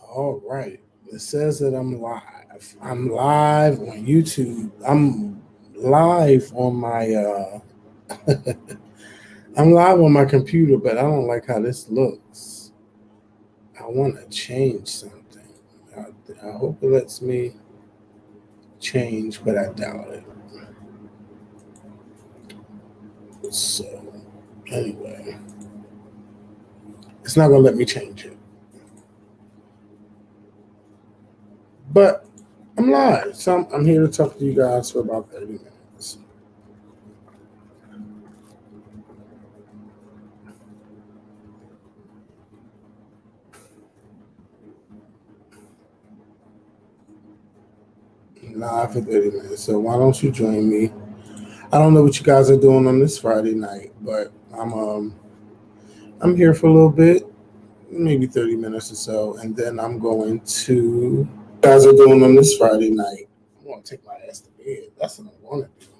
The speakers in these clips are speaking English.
All right. It says that I'm live. I'm live on YouTube. I'm live on my I'm live on my computer, but I don't like how this looks. I want to change something. I hope it lets me change, but I doubt it. So anyway, it's not gonna let me change it. But I'm live, so I'm here to talk to you guys for about 30 minutes. Live for 30 minutes. So why don't you join me? I don't know what you guys are doing on this Friday night, but I'm here for a little bit, maybe 30 minutes or so, and then I'm going to guys are doing on this Friday night. I want to take my ass to bed. That's what I want to do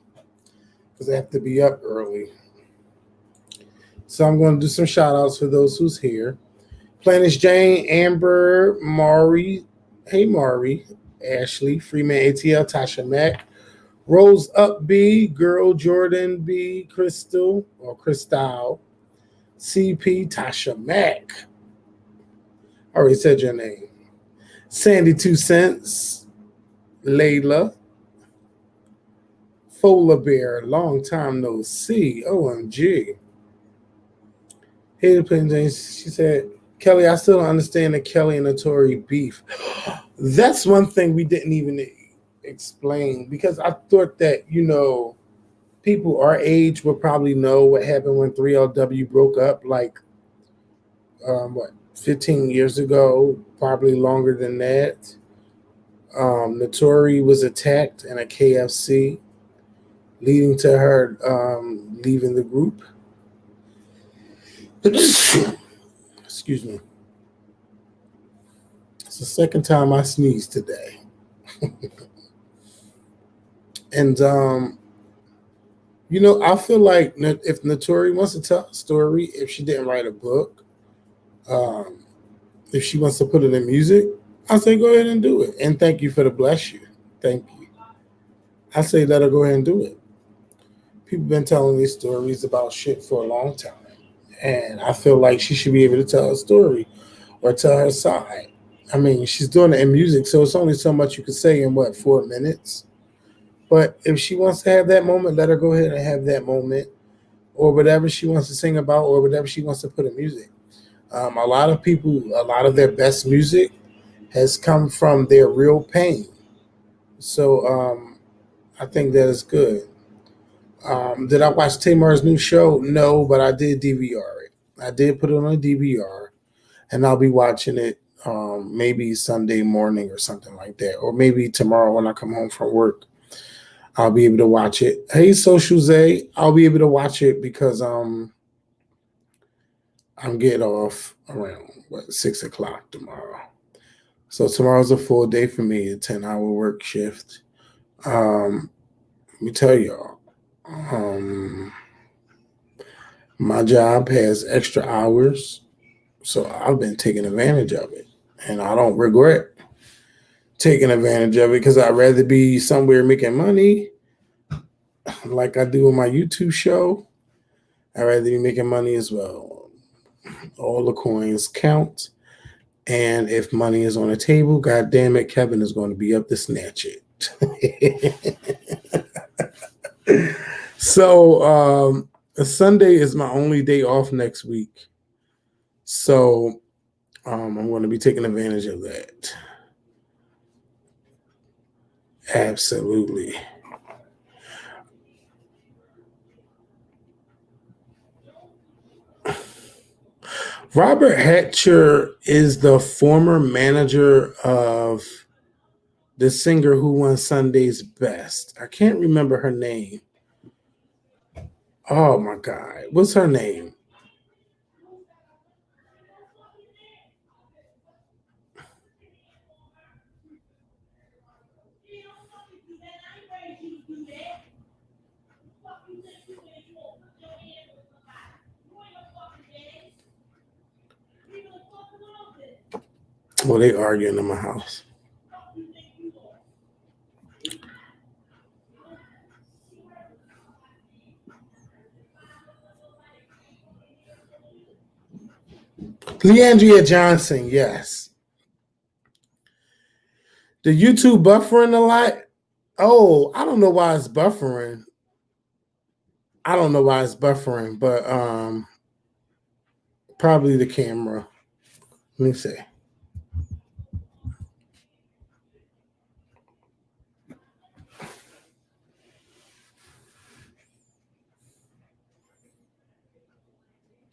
because I have to be up early. So I'm going to do some shout outs for those who's here. Planet Jane, Amber, Mari, hey Mari, Ashley, Freeman ATL, Tasha Mack, Rose Up B, Girl Jordan B, Crystal or Crystal, CP, Tasha Mack. I already said your name. Sandy Two Cents, Layla, Fola Bear, long time no see. OMG. Hated Plain Jane, she said, Kelly, I still don't understand the Kelly and the Tory beef. That's one thing we didn't even explain because I thought that, people our age would probably know what happened when 3LW broke up, like, 15 years ago, probably longer than that. Notori was attacked in a KFC, leading to her leaving the group. Excuse me. It's the second time I sneezed today. And I feel like if Notori wants to tell a story, if she didn't write a book, um, if she wants to put it in music, I say go ahead and do it. And thank you for the bless you. Thank you. I say let her go ahead and do it. People been telling these stories about shit for a long time. And I feel like she should be able to tell a story or tell her side. I mean, she's doing it in music, so it's only so much you can say in 4 minutes. But if she wants to have that moment, let her go ahead and have that moment, or whatever she wants to sing about, or whatever she wants to put in music. A lot of people, a lot of their best music has come from their real pain. So I think that is good. Did I watch Tamar's new show? No, but I did DVR it. I did put it on a DVR, and I'll be watching it maybe Sunday morning or something like that, or maybe tomorrow when I come home from work. I'll be able to watch it. Hey, Social Zay, I'll be able to watch it because I'm getting off around 6 o'clock tomorrow. So tomorrow's a full day for me, a 10-hour work shift. Let me tell y'all, my job has extra hours, so I've been taking advantage of it, and I don't regret taking advantage of it because I'd rather be somewhere making money, like I do on my YouTube show. I'd rather be making money as well. All the coins count. And if money is on the table, God damn it, Kevin is going to be up to snatch it. So Sunday is my only day off next week. So I'm going to be taking advantage of that. Absolutely. Robert Hatcher is the former manager of the singer who won Sunday's Best. I can't remember her name. Oh my God. What's her name? Well, they arguing in my house. Leandria Johnson, yes. The YouTube buffering a lot. Oh, I don't know why it's buffering. But probably the camera. Let me see.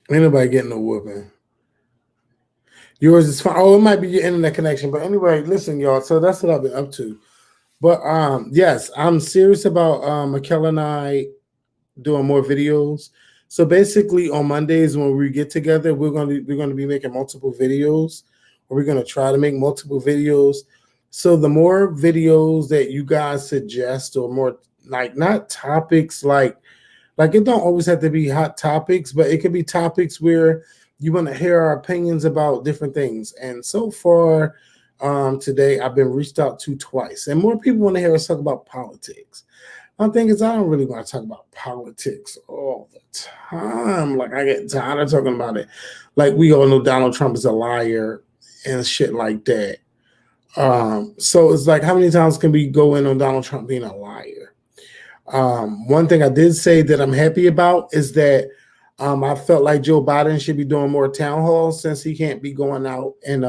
Ain't nobody getting no whooping. Yours is fine. Oh, it might be your internet connection. But anyway, listen, y'all. So that's what I've been up to. But yes, I'm serious about Michaela and I doing more videos. So basically on Mondays when we get together, we're gonna be making multiple videos, or we're gonna try to make multiple videos. So the more videos that you guys suggest, or more like not topics like it don't always have to be hot topics, but it could be topics where you want to hear our opinions about different things. And so far, today I've been reached out to twice, and more people want to hear us talk about politics. My thing is, I don't really want to talk about politics all the time. Like, I get tired of talking about it. Like, we all know Donald Trump is a liar and shit like that. So it's like, how many times can we go in on Donald Trump being a liar? One thing I did say that I'm happy about is that I felt like Joe Biden should be doing more town halls, since he can't be going out and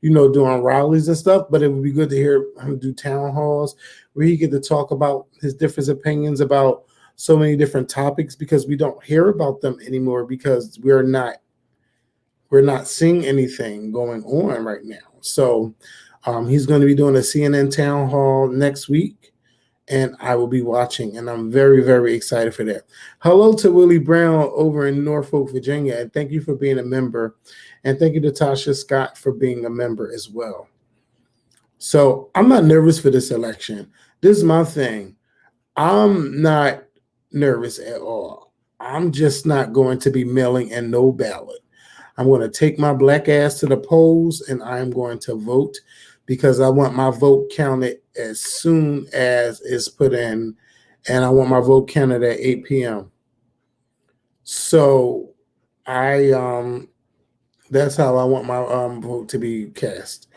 doing rallies and stuff. But it would be good to hear him do town halls where he get to talk about his different opinions about so many different topics, because we don't hear about them anymore, because we're not seeing anything going on right now. So he's going to be doing a CNN town hall next week, and I will be watching, and I'm very, very excited for that. Hello to Willie Brown over in Norfolk, Virginia, and thank you for being a member. And thank you to Tasha Scott for being a member as well. So I'm not nervous for this election. This is my thing. I'm not nervous at all. I'm just not going to be mailing in no ballot. I'm going to take my black ass to the polls, and I'm going to vote, because I want my vote counted as soon as it's put in, and I want my vote counted at 8 p.m. So that's how I want my vote to be cast.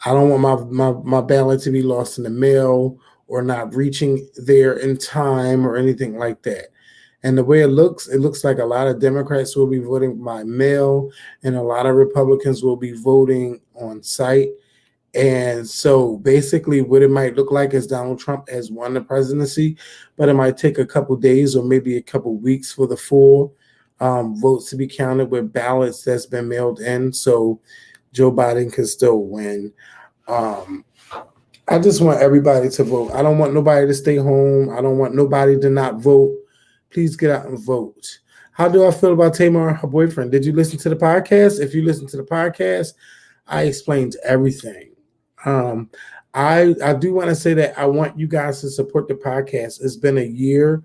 I don't want my ballot to be lost in the mail or not reaching there in time or anything like that. And the way it looks like a lot of Democrats will be voting by mail, and a lot of Republicans will be voting on site. And so basically what it might look like is Donald Trump has won the presidency, but it might take a couple days or maybe a couple weeks for the full votes to be counted with ballots that's been mailed in, so Joe Biden can still win. I just want everybody to vote. I don't want nobody to stay home. I don't want nobody to not vote. Please get out and vote. How do I feel about Tamar and her boyfriend? Did you listen to the podcast? If you listen to the podcast, I explained everything. I do want to say that I want you guys to support the podcast. It's been a year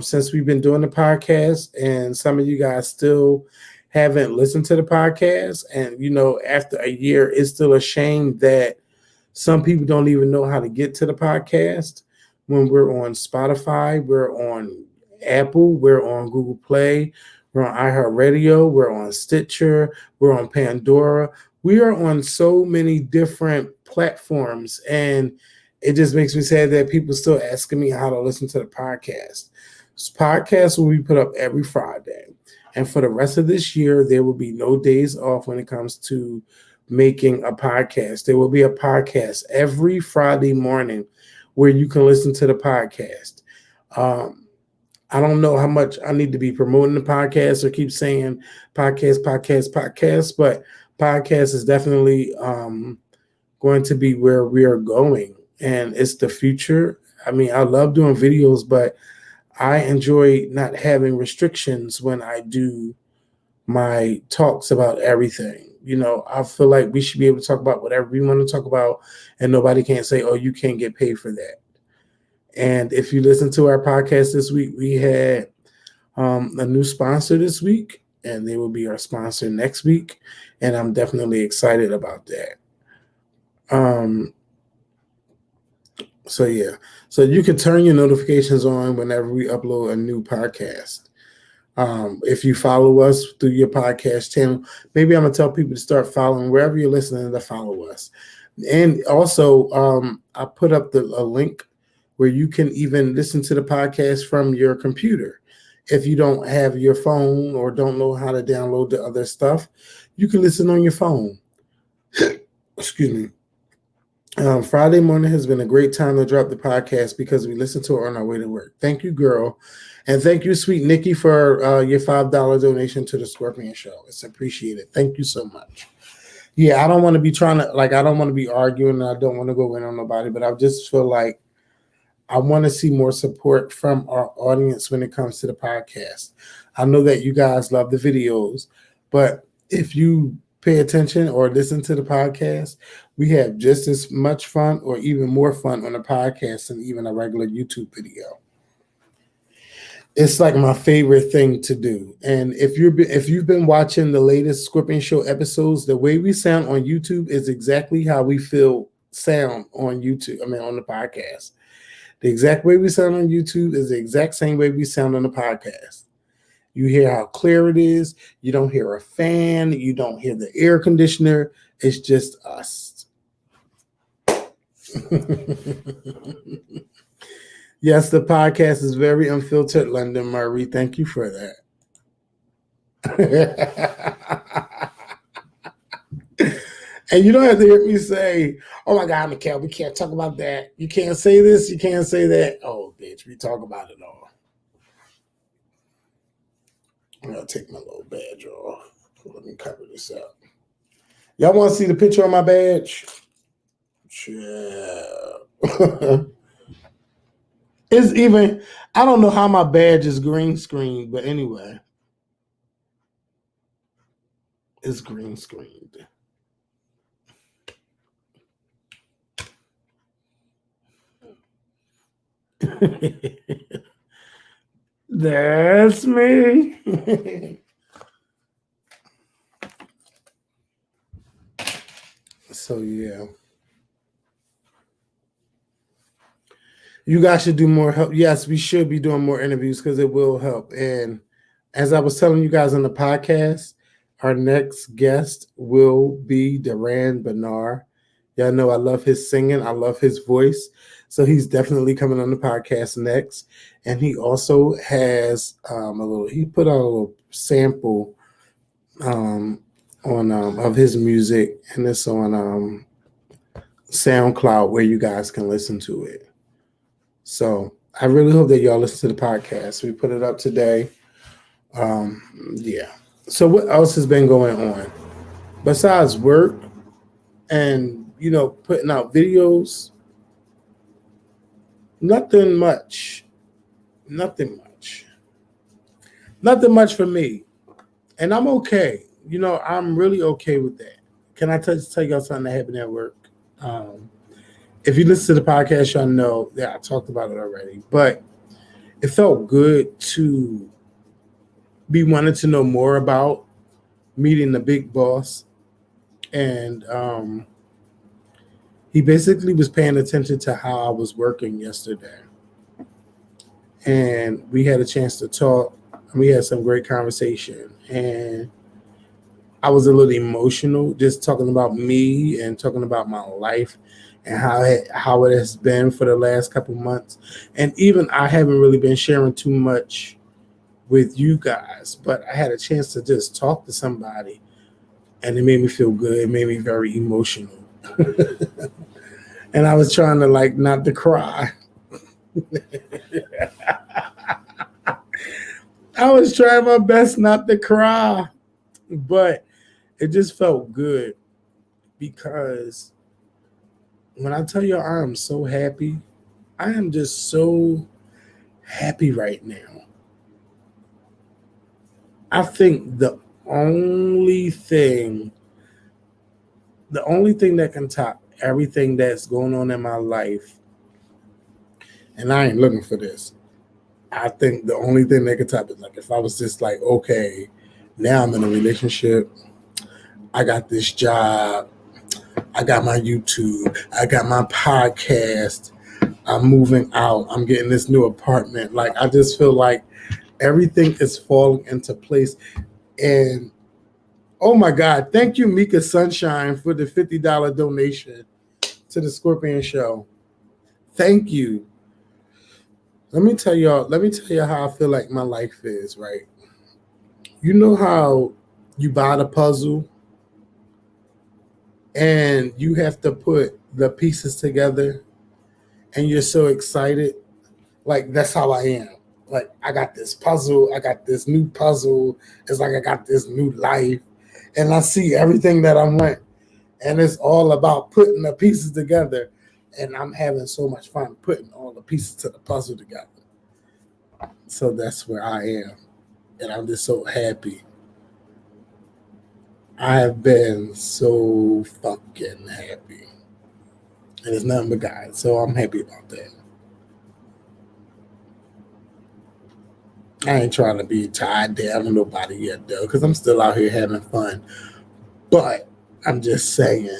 since we've been doing the podcast, and some of you guys still haven't listened to the podcast. And after a year, it's still a shame that some people don't even know how to get to the podcast. When we're on Spotify, we're on Apple, we're on Google Play, we're on iHeartRadio, we're on Stitcher, we're on Pandora. We are on so many different platforms, and it just makes me sad that people still asking me how to listen to the podcast. This podcast will be put up every Friday, and for the rest of this year, there will be no days off when it comes to making a podcast. There will be a podcast every Friday morning where you can listen to the podcast. I don't know how much I need to be promoting the podcast or keep saying podcast, but podcast is definitely going to be where we are going, and it's the future. I mean, I love doing videos, but I enjoy not having restrictions when I do my talks about everything. I feel like we should be able to talk about whatever we want to talk about, and nobody can't say, oh, you can't get paid for that. And if you listen to our podcast this week, we had a new sponsor this week. and they will be our sponsor next week, and I'm definitely excited about that. So yeah, so you can turn your notifications on whenever we upload a new podcast. If you follow us through your podcast channel, maybe I'm gonna tell people to start following wherever you're listening to follow us. And also, I put up a link where you can even listen to the podcast from your computer. If you don't have your phone or don't know how to download the other stuff, you can listen on your phone. Excuse me. Friday morning has been a great time to drop the podcast because we listen to it on our way to work. Thank you, girl. And thank you, sweet Nikki, for your $5 donation to the Scorpion Show. It's appreciated. Thank you so much. Yeah, I don't want to be I don't want to be arguing. I don't want to go in on nobody, but I just feel like I want to see more support from our audience when it comes to the podcast. I know that you guys love the videos, but if you pay attention or listen to the podcast, we have just as much fun or even more fun on the podcast than even a regular YouTube video. It's like my favorite thing to do. And if you've been watching the latest Scorpion Show episodes, the way we sound on YouTube is exactly how we feel sound on YouTube. I mean, on the podcast. The exact way we sound on YouTube is the exact same way we sound on the podcast. You hear how clear it is. You don't hear a fan. You don't hear the air conditioner. It's just us. Yes, the podcast is very unfiltered, London Murray. Thank you for that. And you don't have to hear me say, oh my God, Mikhail, we can't talk about that. You can't say this, you can't say that. Oh, bitch, we talk about it all. I'm going to take my little badge off. Let me cover this up. Y'all want to see the picture of my badge? Yeah. It's even, I don't know how my badge is green screen, but anyway. It's green screened. That's me. So yeah. You guys should do more help. Yes, we should be doing more interviews because it will help. And as I was telling you guys on the podcast, our next guest will be Duran Bernard. Y'all know I love his singing. I love his voice. So he's definitely coming on the podcast next. And he also has he put out a little sample on of his music, and it's on SoundCloud where you guys can listen to it. So I really hope that y'all listen to the podcast. We put it up today. Yeah. So what else has been going on besides work and putting out videos? Nothing much. Nothing for me. And I'm okay. I'm really okay with that. Can I tell y'all something that happened at work? If you listen to the podcast, y'all know that I talked about it already. But it felt good to be wanting to know more about meeting the big boss. And he basically was paying attention to how I was working yesterday. And we had a chance to talk. And we had some great conversation. And I was a little emotional just talking about me and talking about my life and how it has been for the last couple months. And even I haven't really been sharing too much with you guys, but I had a chance to just talk to somebody, and it made me feel good. It made me very emotional. And I was trying to not to cry. I was trying my best not to cry, but it just felt good because when I tell you I am so happy, I am just so happy right now. I think the only thing that can top everything that's going on in my life, and I ain't looking for this, I think the only thing that can top it, if I was just okay, Now I'm in a relationship. I got this job. I got my YouTube. I got my podcast. I'm moving out. I'm getting this new apartment. Like, I just feel like everything is falling into place. And oh my God, thank you, Mika Sunshine, for the $50 donation to the Scorpion Show. Thank you. Let me tell you how I feel like my life is, right? You know how you buy the puzzle and you have to put the pieces together and you're so excited? Like, that's how I am. Like, I got this puzzle, I got this new puzzle. It's like I got this new life. And I see everything that I want. And it's all about putting the pieces together. And I'm having so much fun putting all the pieces to the puzzle together. So that's where I am. And I'm just so happy. I have been so fucking happy. And it's nothing but God. So I'm happy about that. I ain't trying to be tied down to nobody yet, though, because I'm still out here having fun. But I'm just saying,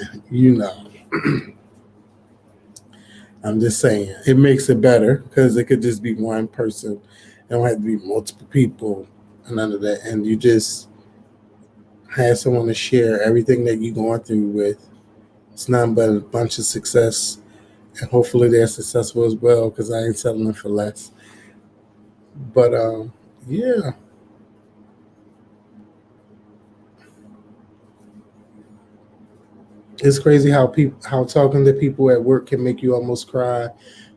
I'm just saying, it makes it better because it could just be one person. It don't have to be multiple people and none of that. And you just have someone to share everything that you're going through with. It's nothing but a bunch of success. And hopefully they're successful as well because I ain't settling for less. But yeah. It's crazy how talking to people at work can make you almost cry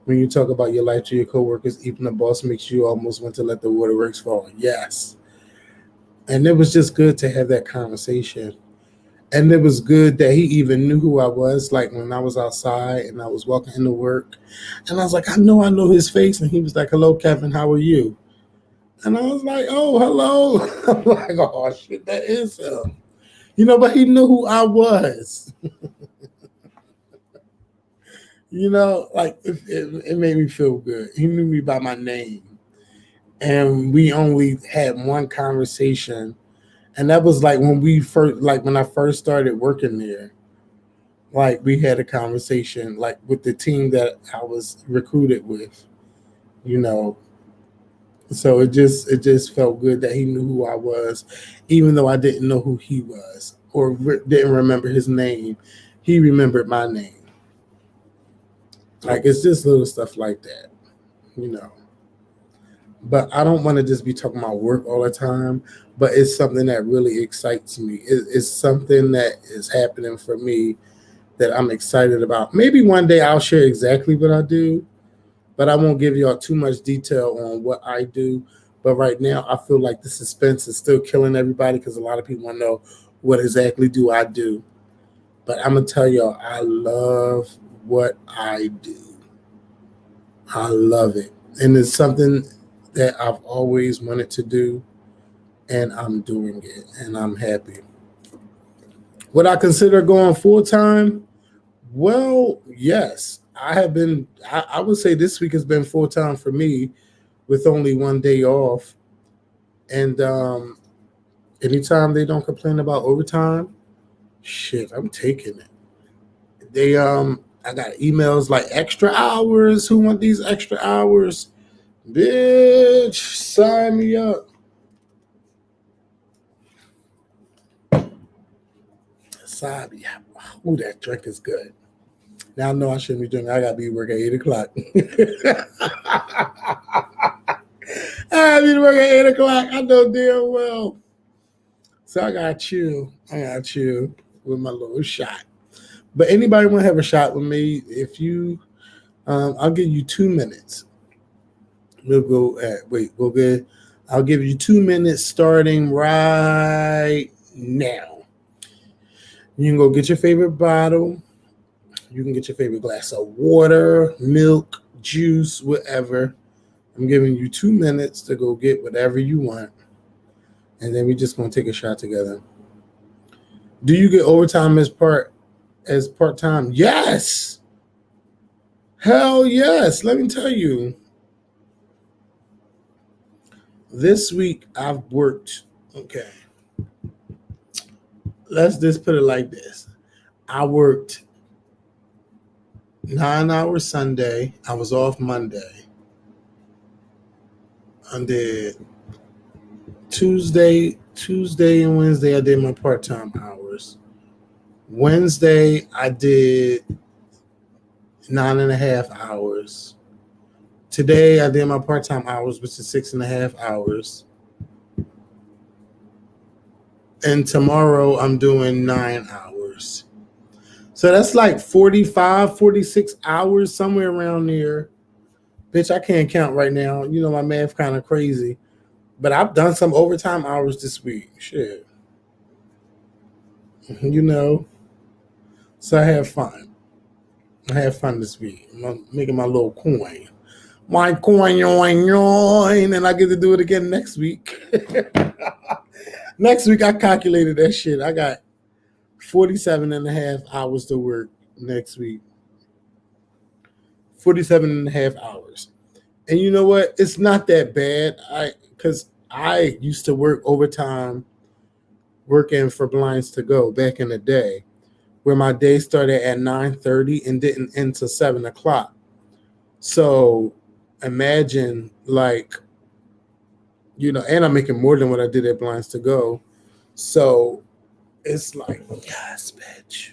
when you talk about your life to your coworkers. Even the boss makes you almost want to let the waterworks fall. Yes. And it was just good to have that conversation. And it was good that he even knew who I was. Like when I was outside and I was walking into work and I was like, I know his face. And he was like, hello, Kevin, how are you? And I was like, oh, hello. I'm like, oh, shit, that is him. But he knew who I was. Like it made me feel good. He knew me by my name. And we only had one conversation. And that was like when I first started working there. Like we had a conversation like with the team that I was recruited with, So it just felt good that he knew who I was, even though I didn't know who he was or didn't remember his name. He remembered my name. Like it's just little stuff like that, But I don't want to just be talking about work all the time. But it's something that really excites me. It's something that is happening for me that I'm excited about. Maybe one day I'll share exactly what I do, but I won't give y'all too much detail on what I do. But right now, I feel like the suspense is still killing everybody because a lot of people want to know what exactly do I do. But I'm going to tell y'all, I love what I do. I love it. And it's something that I've always wanted to do, and I'm doing it, and I'm happy. Would I consider going full-time? Well, yes. I would say this week has been full-time for me with only one day off. And anytime they don't complain about overtime, shit, I'm taking it. I got emails like extra hours. Who want these extra hours? Bitch, sign me up. Sign me up. Ooh, that drink is good. Now I know I shouldn't be drinking. I gotta be work at 8 o'clock. I gotta be to work at 8 o'clock. I know damn well. So I gotta chill. With my little shot. But anybody want to have a shot with me? If you, I'll give you 2 minutes. We'll go at, we'll get, I'll give you 2 minutes starting right now. You can go get your favorite bottle. You can get your favorite glass of water, milk, juice, whatever. I'm giving you 2 minutes to go get whatever you want. And then we're just going to take a shot together. Do you get overtime as part-time? Yes. Hell yes. Let me tell you. This week I've worked. Okay. let's just put it like this. I worked 9 hours Sunday. I was off Monday. I did Tuesday and Wednesday I did my part-time hours. Wednesday I did 9.5 hours. Today I did my part-time hours, which is 6.5 hours. And tomorrow I'm doing 9 hours. So that's like 45, 46 hours, somewhere around there. Bitch, I can't count right now. You know, my math kind of crazy. But I've done some overtime hours this week. Shit. You know. So I have fun. I have fun this week. I'm making my little coin. My coin, and I get to do it again next week. Next week, I calculated that shit. I got 47.5 hours to work next week. 47.5 hours. And you know what? It's not that bad. Because I used to work overtime working for Blinds to Go back in the day, where my day started at 9:30 and didn't end till 7 o'clock. So imagine, like, you know, and I'm making more than what I did at Blinds to Go. So it's like, yes, bitch.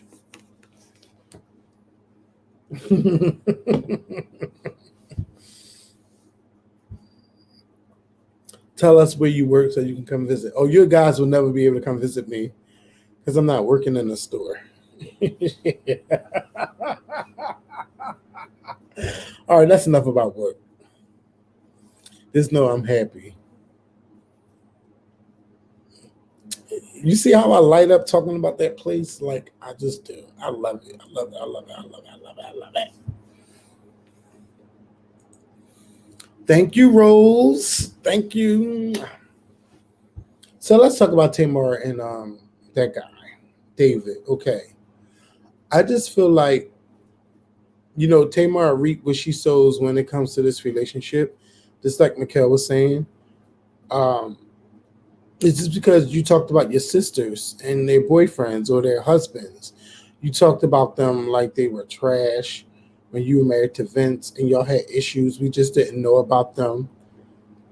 Tell us where you work so you can come visit. Oh, your guys will never be able to come visit me because I'm not working in the store. All right, that's enough about work. Just know I'm happy. You see how I light up talking about that place? Like, I just do. I love it. I love it. I love it. I love it. I love it. I love it. Thank you, Rose. Thank you. So let's talk about Tamar and that guy, David. Okay. I just feel like, you know, Tamar reaped what she sows when it comes to this relationship. Just like Mikkel was saying. It's just because you talked about your sisters and their boyfriends or their husbands. You talked about them like they were trash when you were married to Vince and y'all had issues. We just didn't know about them.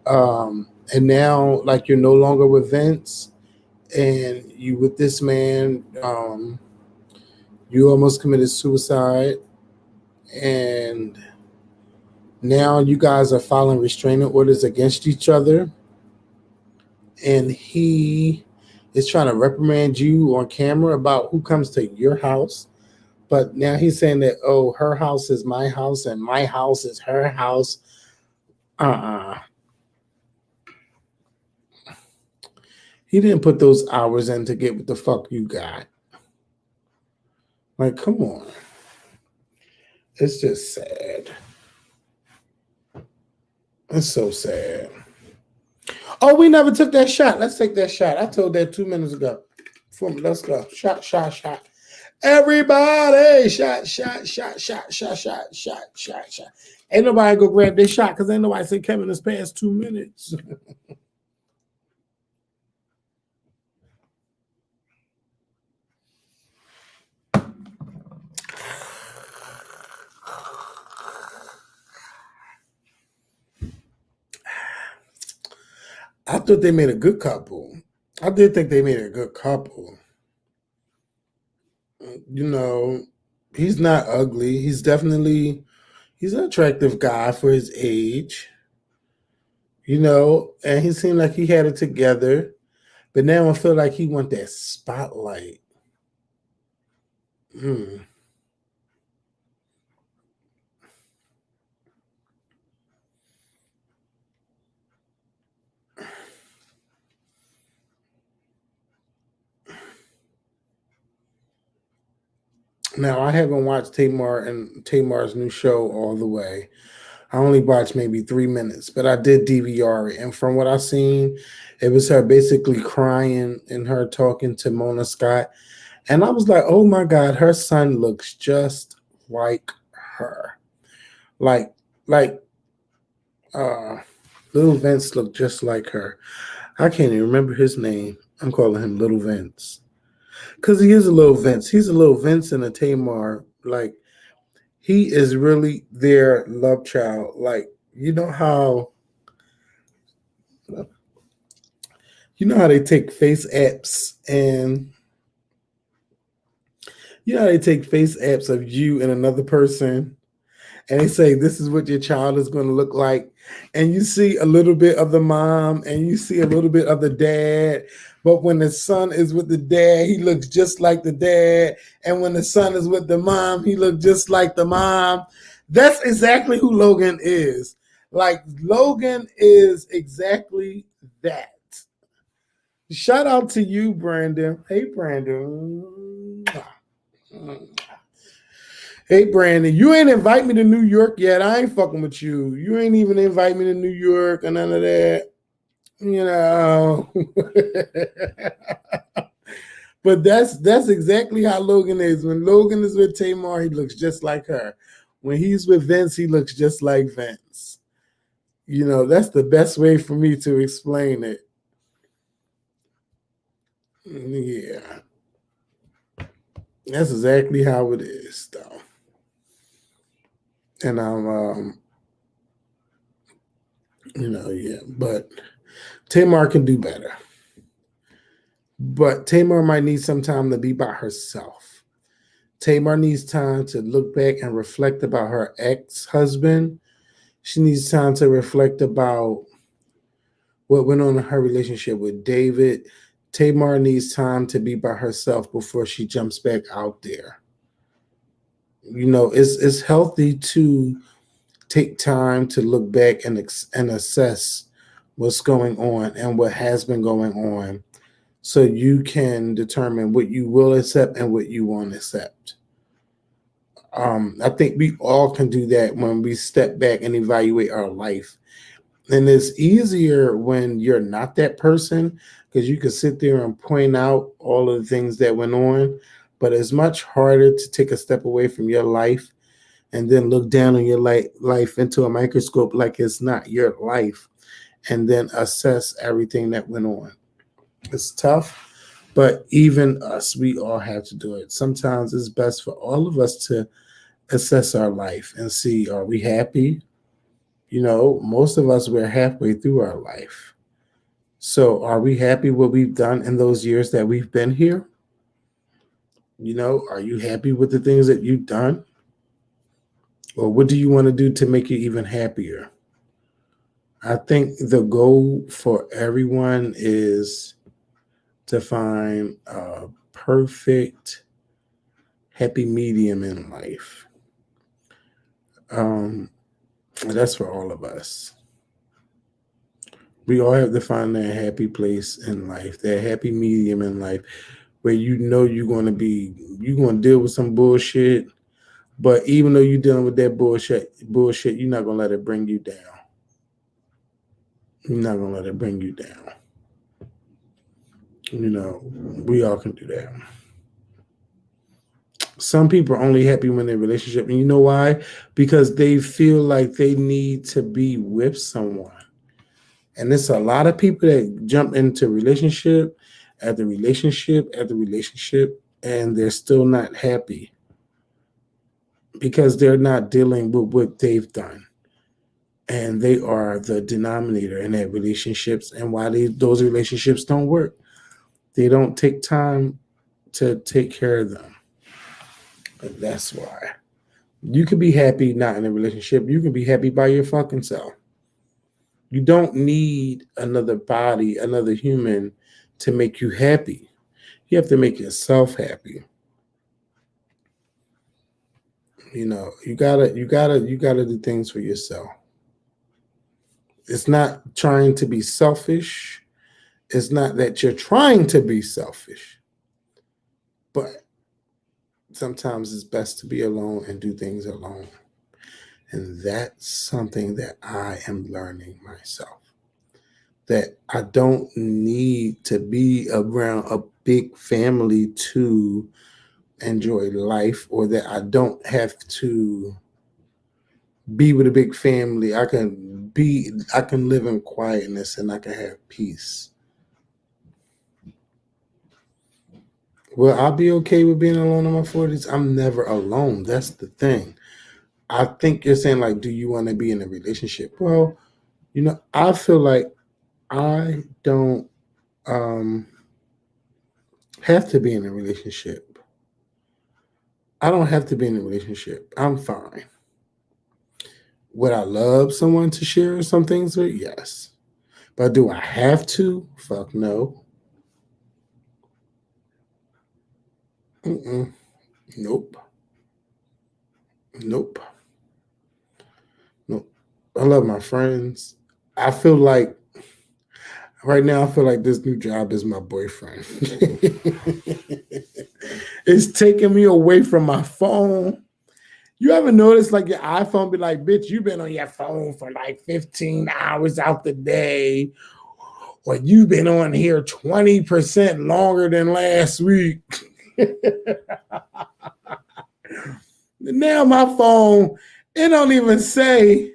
And now, like, you're no longer with Vince and you with this man. You almost committed suicide. And now you guys are filing restraining orders against each other. And he is trying to reprimand you on camera about who comes to your house. But now he's saying that, oh, her house is my house and my house is her house. He didn't put those hours in to get what the fuck you got. Like, come on. It's just sad. It's so sad. Oh, we never took that shot. Let's take that shot. I told that 2 minutes ago. Let's go. Shot, shot, shot. Everybody, shot, shot, shot, shot, shot, shot, shot, shot, shot. Ain't nobody go grab this shot because ain't nobody said Kevin has passed 2 minutes. I thought they made a good couple. I did think they made a good couple. You know, he's not ugly. He's an attractive guy for his age. You know, and he seemed like he had it together. But now I feel like he want that spotlight. Now I haven't watched Tamar and Tamar's new show all the way. I only watched maybe 3 minutes, but I did DVR it. And from what I seen, it was her basically crying and her talking to Mona Scott. And I was like, oh my God, her son looks just like her. Like little Vince looked just like her. I can't even remember his name. I'm calling him Little Vince. Because he is a little Vince. He's a little Vince and a Tamar. Like, he is really their love child. Like, you know how they take face apps and of you and another person, and they say this is what your child is going to look like, and you see a little bit of the mom and you see a little bit of the dad, but when the son is with the dad, he looks just like the dad, and when the son is with the mom, he looks just like the mom. That's exactly who Logan is. Like, Logan is exactly that. Shout out to you, Brandon. Hey, Brandon. Hey, Brandon, you ain't invite me to New York yet. I ain't fucking with you. You ain't even invite me to New York or none of that. You know. But that's exactly how Logan is. When Logan is with Tamar, he looks just like her. When he's with Vince, he looks just like Vince. That's the best way for me to explain it. Yeah. That's exactly how it is, though. And I'm, yeah. But Tamar can do better. But Tamar might need some time to be by herself. Tamar needs time to look back and reflect about her ex-husband. She needs time to reflect about what went on in her relationship with David. Tamar needs time to be by herself before she jumps back out there. It's healthy to take time to look back and assess what's going on and what has been going on, so you can determine what you will accept and what you won't accept. I think we all can do that when we step back and evaluate our life. And it's easier when you're not that person, because you can sit there and point out all of the things that went on. But it's much harder to take a step away from your life and then look down on your life into a microscope like it's not your life, and then assess everything that went on. It's tough, but even us, we all have to do it. Sometimes it's best for all of us to assess our life and see, are we happy? Most of us, we're halfway through our life. So are we happy what we've done in those years that we've been here? Are you happy with the things that you've done? Or what do you want to do to make you even happier? I think the goal for everyone is to find a perfect happy medium in life. That's for all of us. We all have to find that happy place in life, that happy medium in life, where you're going to deal with some bullshit, but even though you're dealing with that bullshit, you're not going to let it bring you down. You're not going to let it bring you down. We all can do that. Some people are only happy when they're in a relationship. And you know why? Because they feel like they need to be with someone. And there's a lot of people that jump into relationship after relationship after relationship, and they're still not happy because they're not dealing with what they've done. And they are the denominator in that relationships. And why those relationships don't work, they don't take time to take care of them. And that's why. You can be happy not in a relationship. You can be happy by your fucking self. You don't need another body, another human to make you happy. You have to make yourself happy. You gotta do things for yourself. It's not trying to be selfish. It's not that you're trying to be selfish. But sometimes it's best to be alone and do things alone. And that's something that I am learning myself. That I don't need to be around a big family to enjoy life, or that I don't have to be with a big family. I can live in quietness and I can have peace Will I be okay with being alone in my 40s? I'm never alone. That's the thing. I think you're saying, like, do you want to be in a relationship? Well, I feel like I don't have to be in a relationship. I don't have to be in a relationship. I'm fine. Would I love someone to share some things with? Yes. But do I have to? Fuck no. Mm-mm. Nope. Nope. Nope. I love my friends. I feel like right now, I feel like this new job is my boyfriend. It's taking me away from my phone. You ever notice like your iPhone be like, bitch, you've been on your phone for like 15 hours out the day, or you've been on here 20% longer than last week. Now my phone, it don't even say,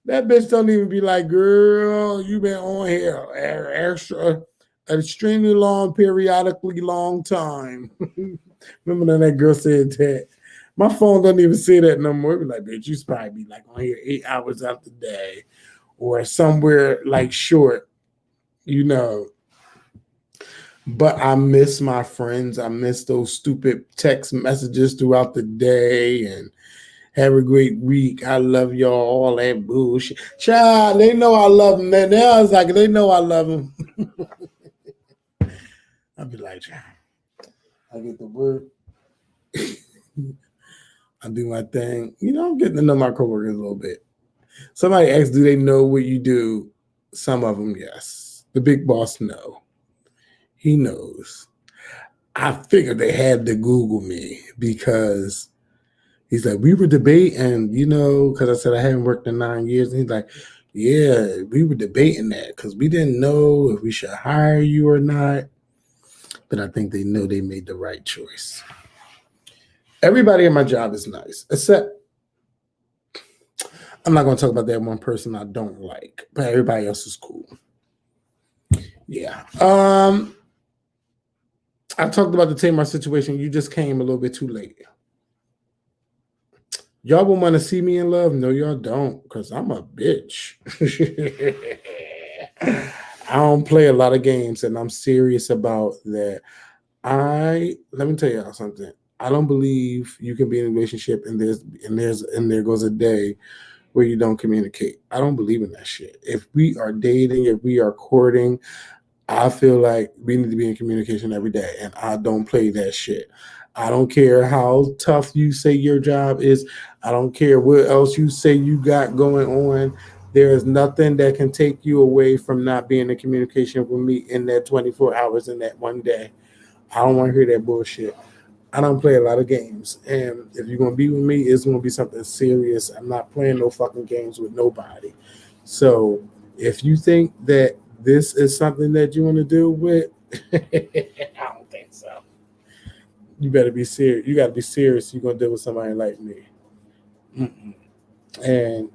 that bitch don't even be like, girl, you been on here extra, extremely long, periodically long time. Remember when that girl said that? My phone doesn't even say that no more. It be like, bitch, you probably be like on here 8 hours out the day or somewhere like short, you know. But I miss my friends. I miss those stupid text messages throughout the day and have a great week. I love y'all. All that bullshit. Child, they know I love them. Now it's like they know I love them. I'll be like, child, I get the work. I do my thing. I'm getting to know my coworkers a little bit. Somebody asks, do they know what you do? Some of them, yes. The big boss, no. He knows. I figured they had to Google me because he's like, we were debating, because I said I haven't worked in 9 years. And he's like, yeah, we were debating that because we didn't know if we should hire you or not. But I think they know they made the right choice. Everybody in my job is nice, except I'm not going to talk about that one person I don't like, but everybody else is cool. Yeah. I talked about the Tamar situation. You just came a little bit too late. Y'all would want to see me in love? No, y'all don't, because I'm a bitch. I don't play a lot of games, and I'm serious about that. Let me tell y'all something. I don't believe you can be in a relationship and there goes a day where you don't communicate. I don't believe in that shit. If we are dating, if we are courting, I feel like we need to be in communication every day, and I don't play that shit. I don't care how tough you say your job is. I don't care what else you say you got going on. There is nothing that can take you away from not being in communication with me in that 24 hours in that one day. I don't want to hear that bullshit. I don't play a lot of games. And if you're going to be with me, it's going to be something serious. I'm not playing no fucking games with nobody. So if you think that this is something that you want to do with, I don't think so. You better be serious. You got to be serious. You're going to deal with somebody like me. Mm-mm. And,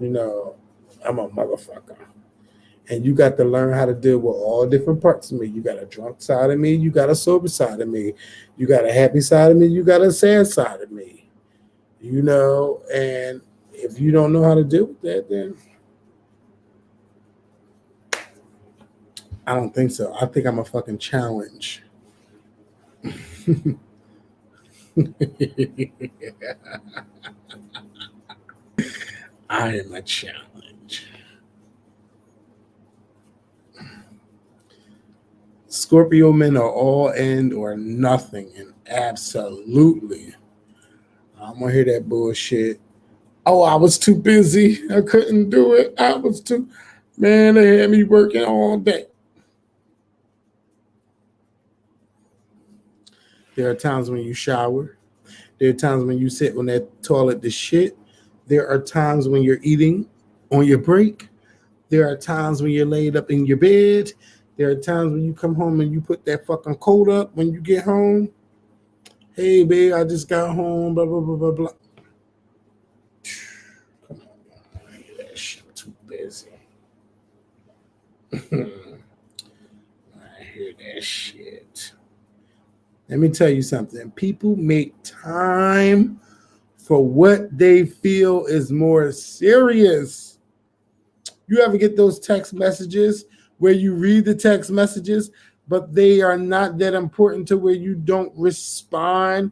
I'm a motherfucker. And you got to learn how to deal with all different parts of me. You got a drunk side of me. You got a sober side of me. You got a happy side of me. You got a sad side of me. And if you don't know how to deal with that, then I don't think so. I think I'm a fucking challenge. I am a challenge. Scorpio men are all end or nothing, and absolutely. I'm gonna hear that bullshit. Oh, I was too busy. I couldn't do it. I was too, man, they had me working all day. There are times when you shower. There are times when you sit on that toilet to shit. There are times when you're eating on your break. There are times when you're laid up in your bed. There are times when you come home and you put that fucking coat up when you get home. Hey, babe, I just got home, blah, blah, blah, blah, blah. Come on, I hear that shit. I'm too busy. I hear that shit. Let me tell you something. People make time for what they feel is more serious. You ever get those text messages where you read the text messages, but they are not that important to where you don't respond?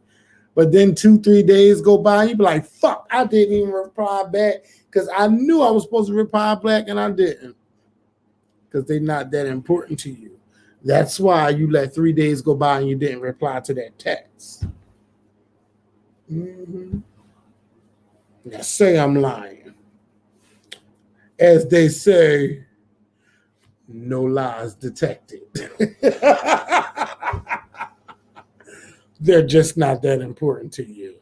But then 2-3 days go by, you be like, fuck, I didn't even reply back because I knew I was supposed to reply back and I didn't. Because they're not that important to you. That's why you let 3 days go by and you didn't reply to that text. Mm-hmm. Now say I'm lying. As they say, no lies detected. They're just not that important to you.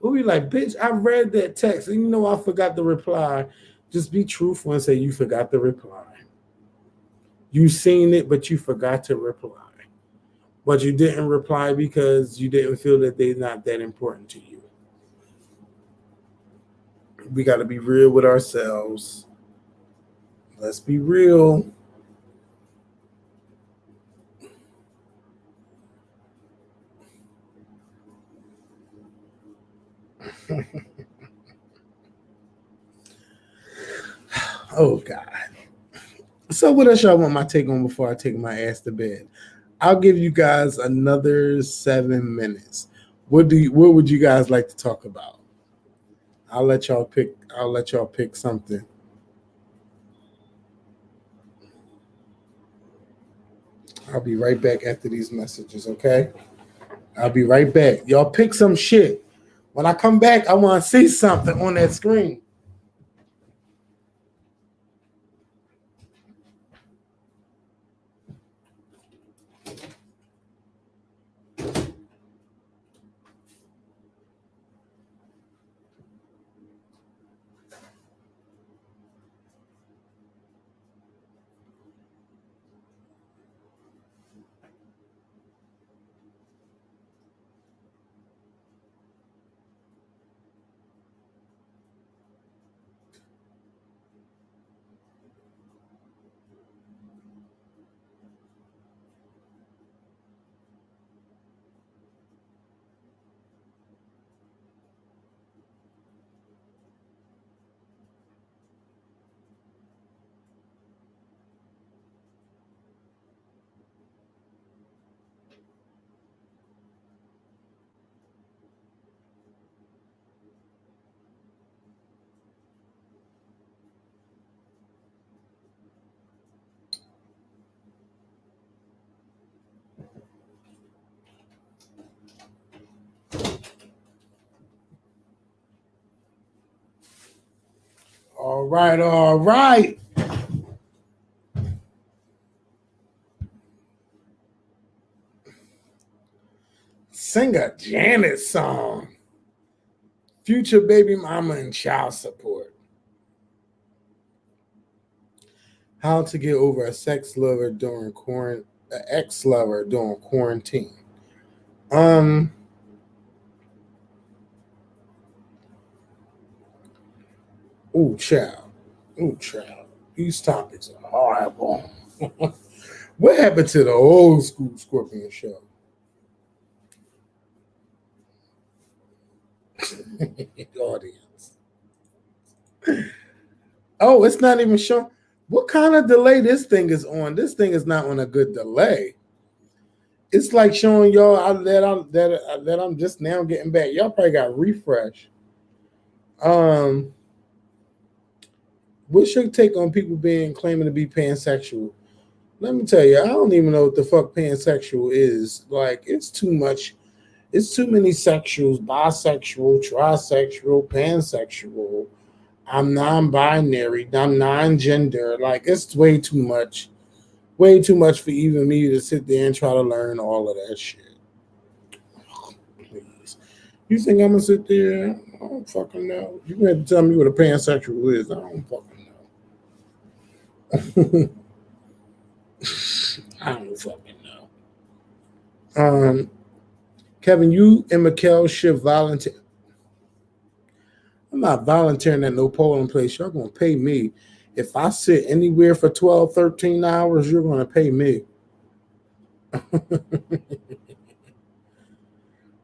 We'll be like, bitch, I read that text and you know I forgot to reply. Just be truthful and say you forgot to reply. You seen it, but you forgot to reply. But you didn't reply because you didn't feel that they're not that important to you. We got to be real with ourselves. Let's be real. Oh, God. So what else y'all want my take on before I take my ass to bed? I'll give you guys another 7 minutes. What would you guys like to talk about? I'll let y'all pick something. I'll be right back after these messages, okay? I'll be right back. Y'all pick some shit. When I come back, I want to see something on that screen. All right, all right. Sing a Janet song. Future baby mama and child support. How to get over a sex lover during ex-lover during quarantine. Ooh, child. Ooh, child. These topics are horrible. What happened to the old school Scorpion show? Audience. Oh, it's not even showing. What kind of delay this thing is on? This thing is not on a good delay. It's like showing y'all that I'm just now getting back. Y'all probably got refresh. What's your take on people claiming to be pansexual? Let me tell you, I don't even know what the fuck pansexual is. Like, it's too much. It's too many sexuals: bisexual, trisexual, pansexual. I'm non-binary. I'm non-gender. Like, it's way too much. Way too much for even me to sit there and try to learn all of that shit. Please. You think I'm gonna sit there? I don't fucking know. You have to tell me what a pansexual is. I don't fucking know. I don't fucking know. Kevin, you and Mikkel should volunteer. not volunteering at no polling place. Y'all gonna pay me. If I sit anywhere for 12, 13 hours, you're gonna pay me.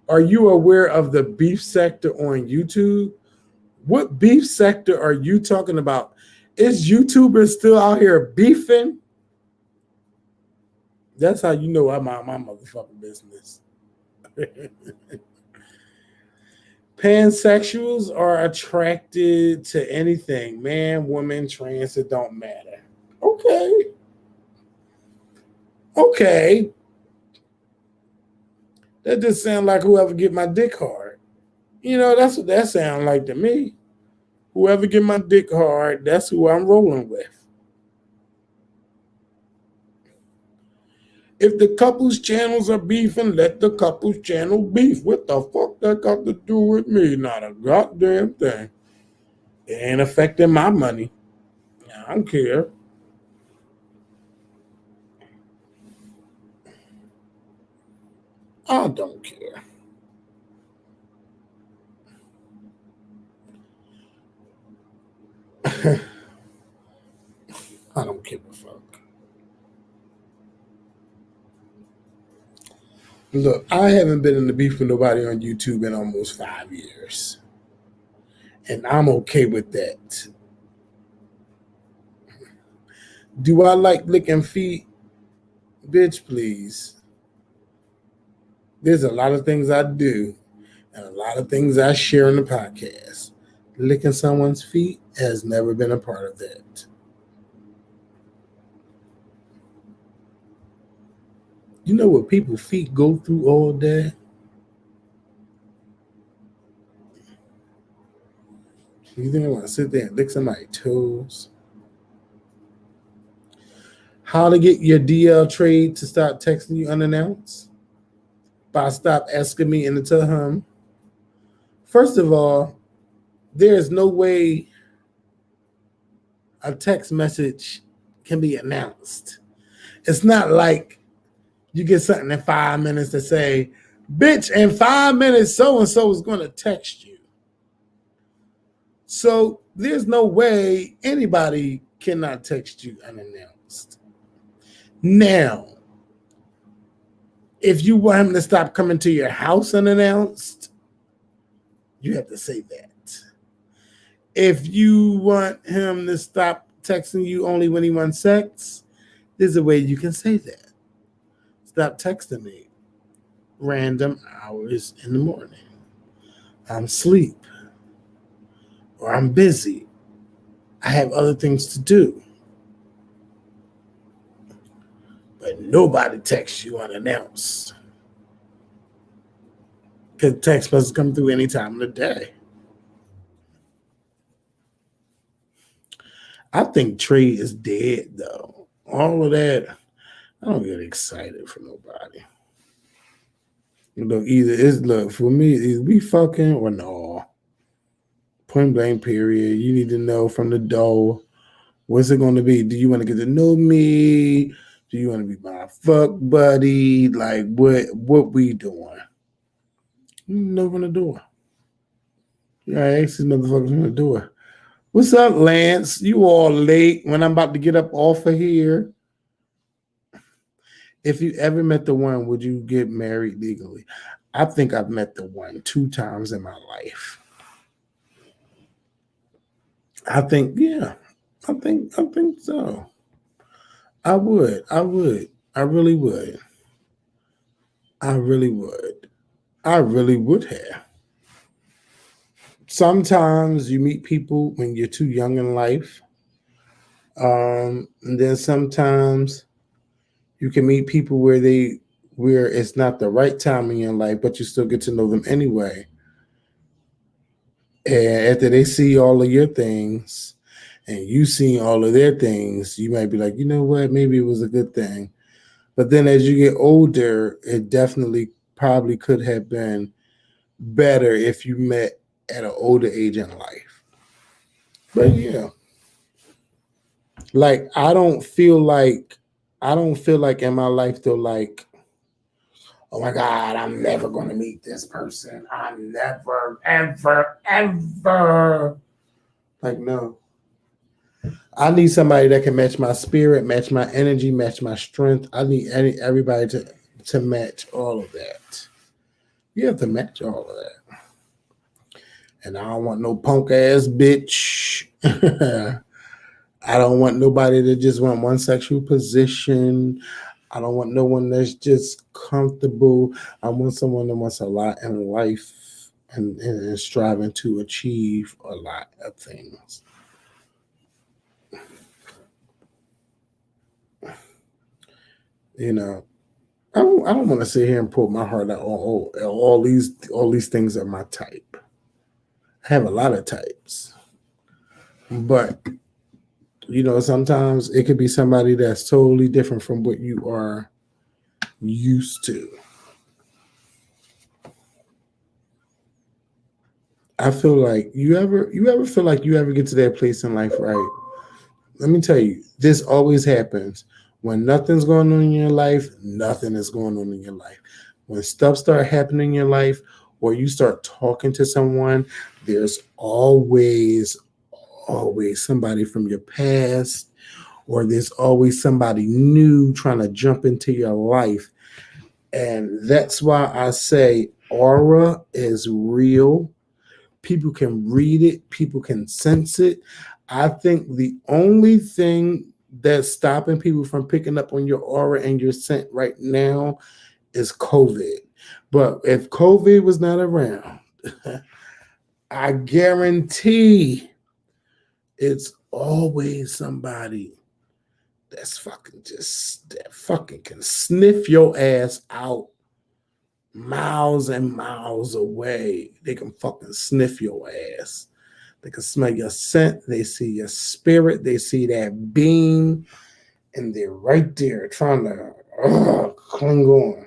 Are you aware of the beef sector on YouTube? What beef sector are you talking about? Is YouTubers still out here beefing? That's how you know I mind my motherfucking business. Pansexuals are attracted to anything, man, woman, trans, it don't matter. Okay. Okay. That just sounds like whoever get my dick hard. You know, that's what that sounds like to me. Whoever get my dick hard, that's who I'm rolling with. If the couple's channels are beefing, let the couple's channel beef. What the fuck that got to do with me? Not a goddamn thing. It ain't affecting my money. I don't care. I don't care. I don't give a fuck. Look, I haven't been in the beef with nobody on YouTube in almost 5 years. And I'm okay with that. Do I like licking feet? Bitch, please. There's a lot of things I do and a lot of things I share in the podcast. Licking someone's feet has never been a part of that. You know what people's feet go through all day? You think I want to sit there and lick somebody's toes? How to get your DL trade to stop texting you unannounced? By stop asking me in the tell. First of all, there is no way a text message can be announced. It's not like you get something in 5 minutes to say, bitch, in 5 minutes, so-and-so is going to text you. So there's no way anybody cannot text you unannounced. Now, if you want him to stop coming to your house unannounced, you have to say that. If you want him to stop texting you only when he wants sex, there's a way you can say that. Stop texting me random hours in the morning. I'm asleep. Or I'm busy. I have other things to do. But nobody texts you unannounced. Because text messages come through any time of the day. I think trade is dead, though. All of that, I don't get excited for nobody. Look, look, for me, either we fucking or no. Point blank, period. You need to know from the door, what's it going to be? Do you want to get to know me? Do you want to be my fuck buddy? Like, what we doing? No from the door. I ask these motherfuckers from the door. What's up, Lance? You all late when I'm about to get up off of here. If you ever met the one, would you get married legally? I think I've met the one 2 times in my life. I think, yeah. I think so. I would. I really would. I really would have. Sometimes you meet people when you're too young in life. And then sometimes you can meet people where it's not the right time in your life, but you still get to know them anyway. And after they see all of your things and you see all of their things, you might be like, you know what, maybe it was a good thing. But then as you get older, it definitely probably could have been better if you met at an older age in life. But yeah. Like I don't feel like in my life though, like, Oh my God, I'm never going to meet this person. I'm never, ever, ever. Like, no. I need somebody that can match my spirit, match my energy, match my strength. I need everybody to match all of that. You have to match all of that. And I don't want no punk ass bitch. I don't want nobody that just want one sexual position. I don't want no one that's just comfortable. I want someone that wants a lot in life and striving to achieve a lot of things. You know, I don't want to sit here and put my heart out. All these things are my type. I have a lot of types, but sometimes it could be somebody that's totally different from what you are used to. I feel like you ever feel like you ever get to that place in life, right? Let me tell you, this always happens. When nothing's going on in your life, nothing is going on in your life. When stuff start happening in your life, or you start talking to someone, there's always somebody from your past, or there's always somebody new trying to jump into your life. And that's why I say aura is real. People can read it, people can sense it. I think the only thing that's stopping people from picking up on your aura and your scent right now is COVID. But if COVID was not around, I guarantee it's always somebody that fucking can sniff your ass out miles and miles away. They can fucking sniff your ass. They can smell your scent. They see your spirit. They see that beam, and they're right there trying to cling on.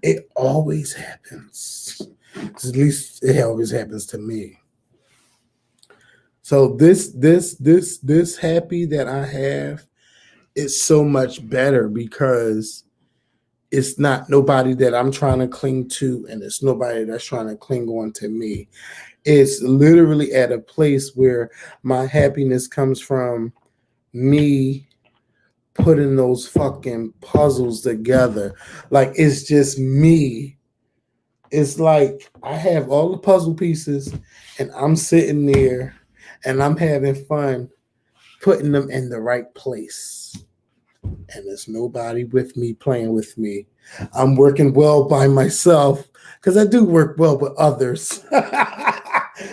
It always happens. At least it always happens to me. So this happy that I have is so much better because it's not nobody that I'm trying to cling to, and it's nobody that's trying to cling on to me. It's literally at a place where my happiness comes from me putting those fucking puzzles together. Like, it's just me. It's like I have all the puzzle pieces and I'm sitting there and I'm having fun putting them in the right place. And there's nobody with me playing with me. I'm working well by myself because I do work well with others.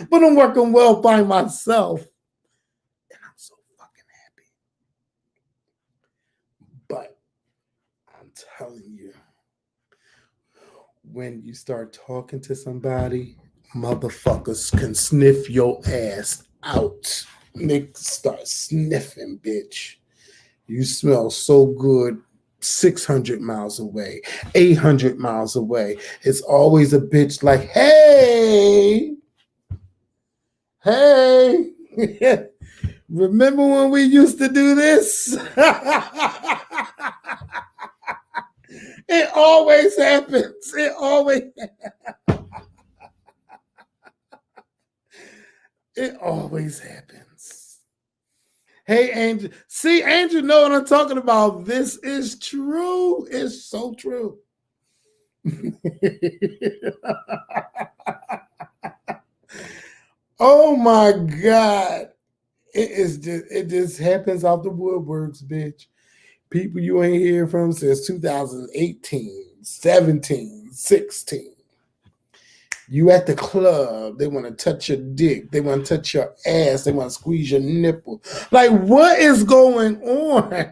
But I'm working well by myself. And I'm so fucking happy. But I'm telling you, when you start talking to somebody, motherfuckers can sniff your ass out. They start sniffing, bitch. You smell so good 600 miles away, 800 miles away. It's always a bitch like, hey, hey, remember when we used to do this? It always happens. It always happens. Hey, Angel. See, Angel know what I'm talking about. This is true. It's so true. Oh my God. It just happens out the woodworks, bitch. People you ain't hear from since 2018, 17, 16. You at the club, they want to touch your dick, they want to touch your ass, they want to squeeze your nipple. Like, what is going on?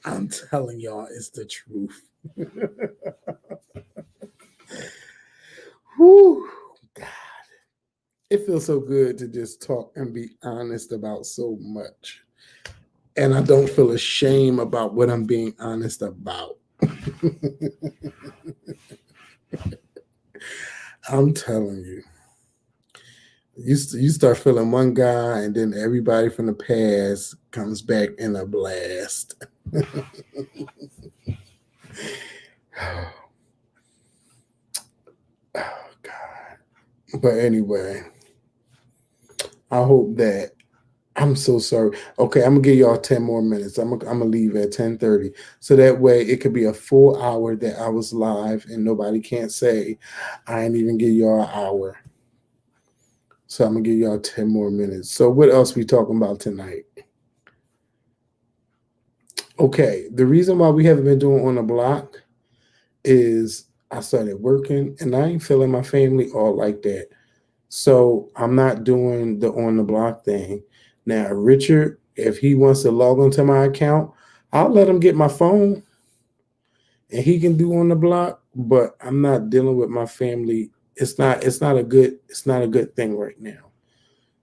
I'm telling y'all, it's the truth. Whew, God. It feels so good to just talk and be honest about so much. And I don't feel ashamed about what I'm being honest about. I'm telling you. You start feeling one guy, and then everybody from the past comes back in a blast. Oh, God. But anyway, I hope that I'm so sorry. Okay, I'm gonna give y'all 10 more minutes. I'm gonna leave at 10:30. So that way it could be a full hour that I was live and nobody can't say I ain't even give y'all an hour. So I'm gonna give y'all 10 more minutes. So what else we talking about tonight? Okay, the reason why we haven't been doing on the block is I started working and I ain't feeling my family all like that. So I'm not doing the on the block thing. Now, Richard, if he wants to log onto my account, I'll let him get my phone and he can do on the block, but I'm not dealing with my family. It's not a good thing right now.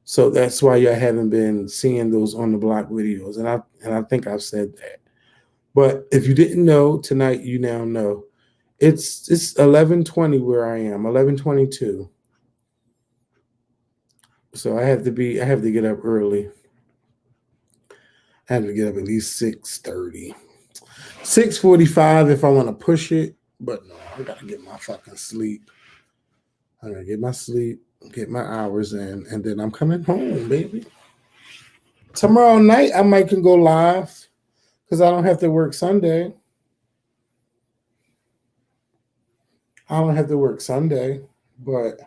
So that's why y'all haven't been seeing those on the block videos. And I think I've said that. But if you didn't know, tonight you now know. It's 11:20 where I am, 11:22. So I have to get up early. I have to get up at least 6:30. 6:45 if I want to push it, but no, I gotta get my fucking sleep. I gotta get my sleep, get my hours in, and then I'm coming home, baby. Tomorrow night I might can go live because I don't have to work Sunday. I don't have to work Sunday, but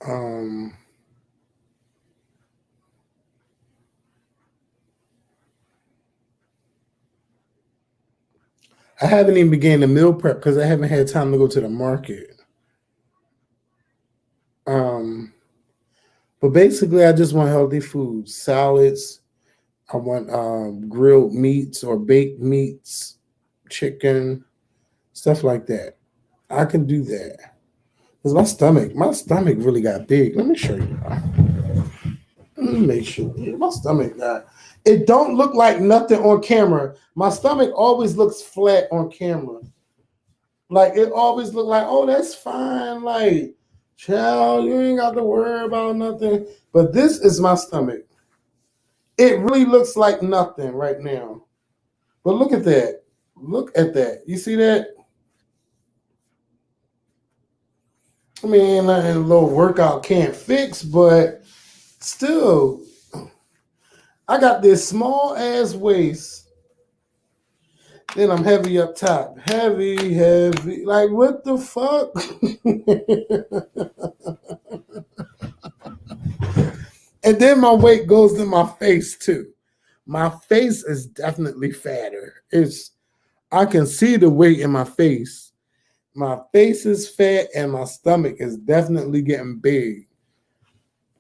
um I haven't even began the meal prep because I haven't had time to go to the market. Um but basically I just want healthy food, salads. I want grilled meats or baked meats, chicken, stuff like that. I can do that. Cause my stomach really got big. Let me show you. Let me make sure. Yeah, my stomach got. It don't look like nothing on camera. My stomach always looks flat on camera. Like it always look like, oh, that's fine. Like, child, you ain't got to worry about nothing. But this is my stomach. It really looks like nothing right now. But look at that. Look at that. You see that? I mean, a little workout can't fix, but still, I got this small ass waist. Then I'm heavy up top. Heavy, heavy. Like, what the fuck? And then my weight goes to my face, too. My face is definitely fatter. I can see the weight in my face. My face is fat and my stomach is definitely getting big.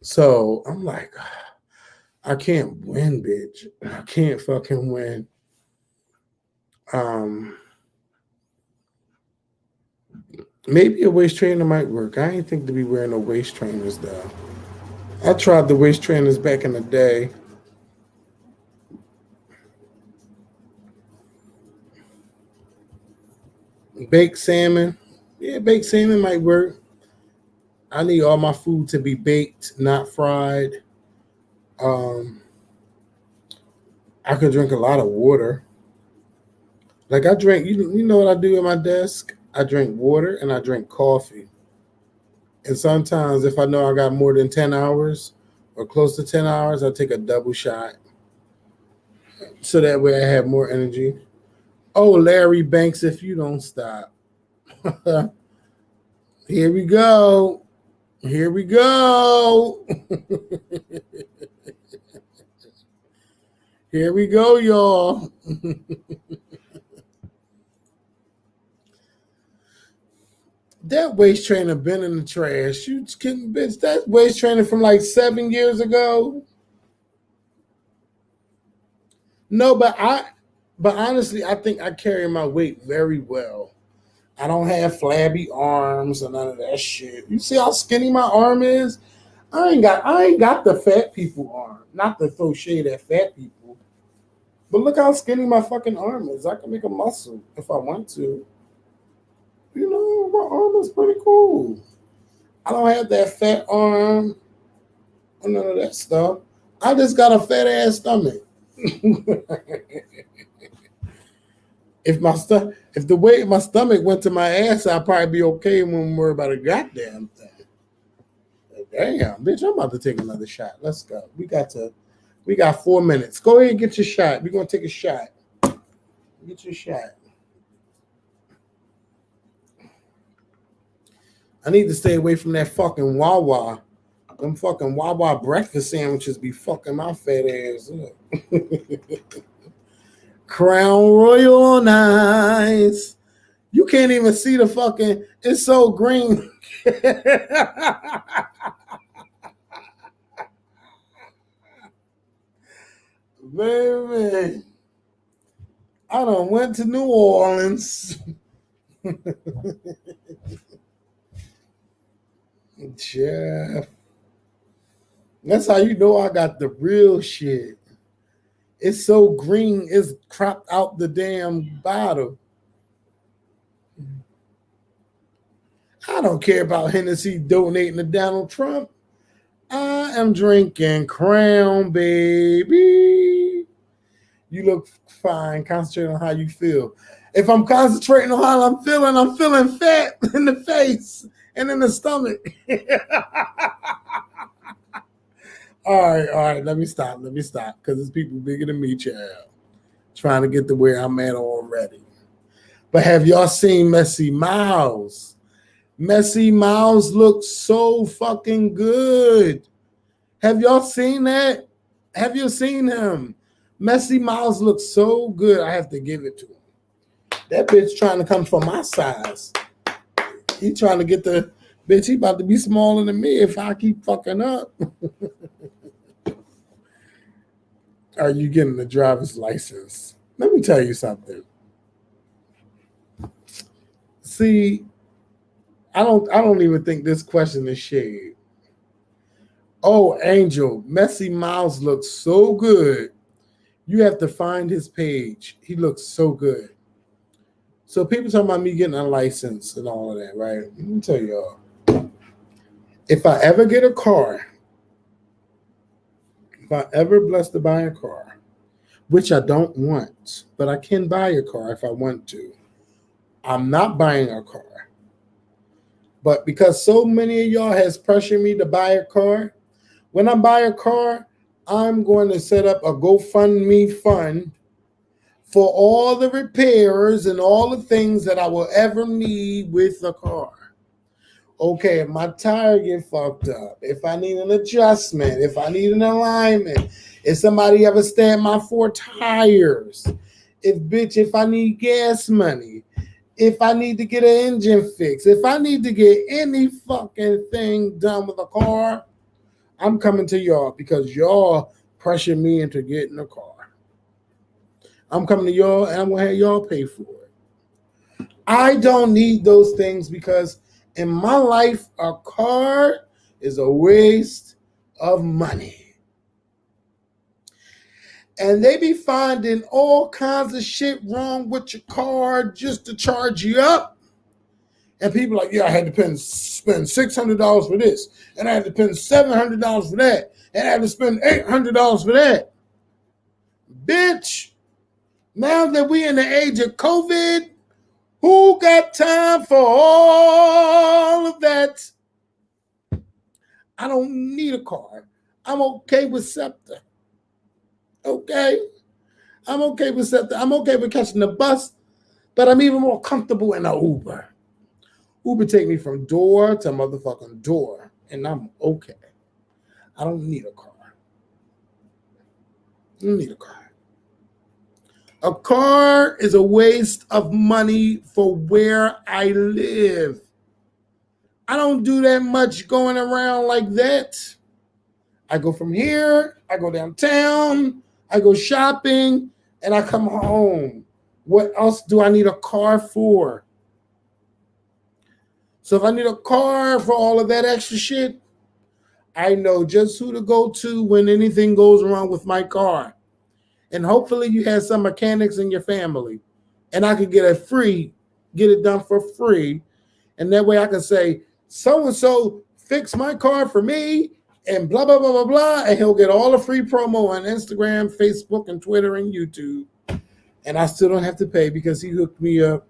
So I'm like, I can't win, bitch. I can't fucking win. Um, Maybe a waist trainer might work. I ain't think to be wearing no waist trainers though. I tried the waist trainers back in the day. Baked salmon. Yeah, baked salmon might work. I need all my food to be baked, not fried. Um, I could drink a lot of water. Like I drink, you know what I do at my desk? I drink water and I drink coffee. And sometimes if I know I got more than 10 hours or close to 10 hours, I take a double shot. So that way I have more energy. Oh, Larry Banks, if you don't stop. Here we go. Here we go. Here we go, y'all. That waist trainer been in the trash. You kidding, bitch? That waist trainer from like 7 years ago. No, but honestly, I think I carry my weight very well. I don't have flabby arms or none of that shit. You see how skinny my arm is? I ain't got the fat people arm. Not to throw shade at fat people. But look how skinny my fucking arm is. I can make a muscle if I want to. You know, my arm is pretty cool. I don't have that fat arm or none of that stuff. I just got a fat ass stomach. If the way my stomach went to my ass, I'd probably be okay when we worry about a goddamn thing. Damn, bitch, I'm about to take another shot. Let's go. We got 4 minutes. Go ahead and get your shot. We're gonna take a shot. Get your shot. I need to stay away from that fucking Wawa. Them fucking Wawa breakfast sandwiches be fucking my fat ass up. Crown Royal on ice. You can't even see the fucking, it's so green. Baby, I done went to New Orleans. Jeff. That's how you know I got the real shit. It's so green, it's cropped out the damn bottle. I don't care about Hennessy donating to Donald Trump. I am drinking Crown, baby. You look fine. Concentrate on how you feel. If I'm concentrating on how I'm feeling fat in the face and in the stomach. All right. Let me stop. Because there's people bigger than me, child. Trying to get to where I'm at already. But have y'all seen Messy Miles? Messy Miles looks so fucking good. Have y'all seen that? Have you seen him? Messy Miles looks so good. I have to give it to him. That bitch trying to come for my size. He trying to get the bitch. He about to be smaller than me if I keep fucking up. Are you getting a driver's license? Let me tell you something. See, I don't even think this question is shade. Oh, Angel, Messy Miles looks so good. You have to find his page. He looks so good. So people talking about me getting a license and all of that, right? Let me tell y'all. If I ever get a car, if I ever blessed to buy a car, which I don't want, but I can buy a car if I want to, I'm not buying a car. But because so many of y'all has pressured me to buy a car, when I buy a car, I'm going to set up a GoFundMe fund for all the repairs and all the things that I will ever need with the car. Okay, if my tire get fucked up, if I need an adjustment, if I need an alignment, if somebody ever stabbed my 4 tires, if I need gas money, if I need to get an engine fix, if I need to get any fucking thing done with a car, I'm coming to y'all because y'all pressure me into getting a car. I'm coming to y'all and I'm going to have y'all pay for it. I don't need those things because in my life, a car is a waste of money. And they be finding all kinds of shit wrong with your car just to charge you up. And people are like, yeah, I had to spend $600 for this. And I had to spend $700 for that. And I had to spend $800 for that. Bitch, now that we in the age of COVID, who got time for all of that? I don't need a car. I'm okay with SEPTA. Okay? I'm okay with SEPTA. I'm okay with catching the bus, but I'm even more comfortable in an Uber. Uber take me from door to motherfucking door, and I'm okay. I don't need a car. I don't need a car. A car is a waste of money for where I live. I don't do that much going around like that. I go from here, I go downtown, I go shopping, and I come home. What else do I need a car for? So if I need a car for all of that extra shit, I know just who to go to when anything goes wrong with my car. And hopefully you have some mechanics in your family. And I could get it done for free. And that way I can say, so-and-so fix my car for me. and blah, blah, blah, blah, blah. And he'll get all the free promo on Instagram, Facebook, and Twitter, and YouTube. And I still don't have to pay because he hooked me up.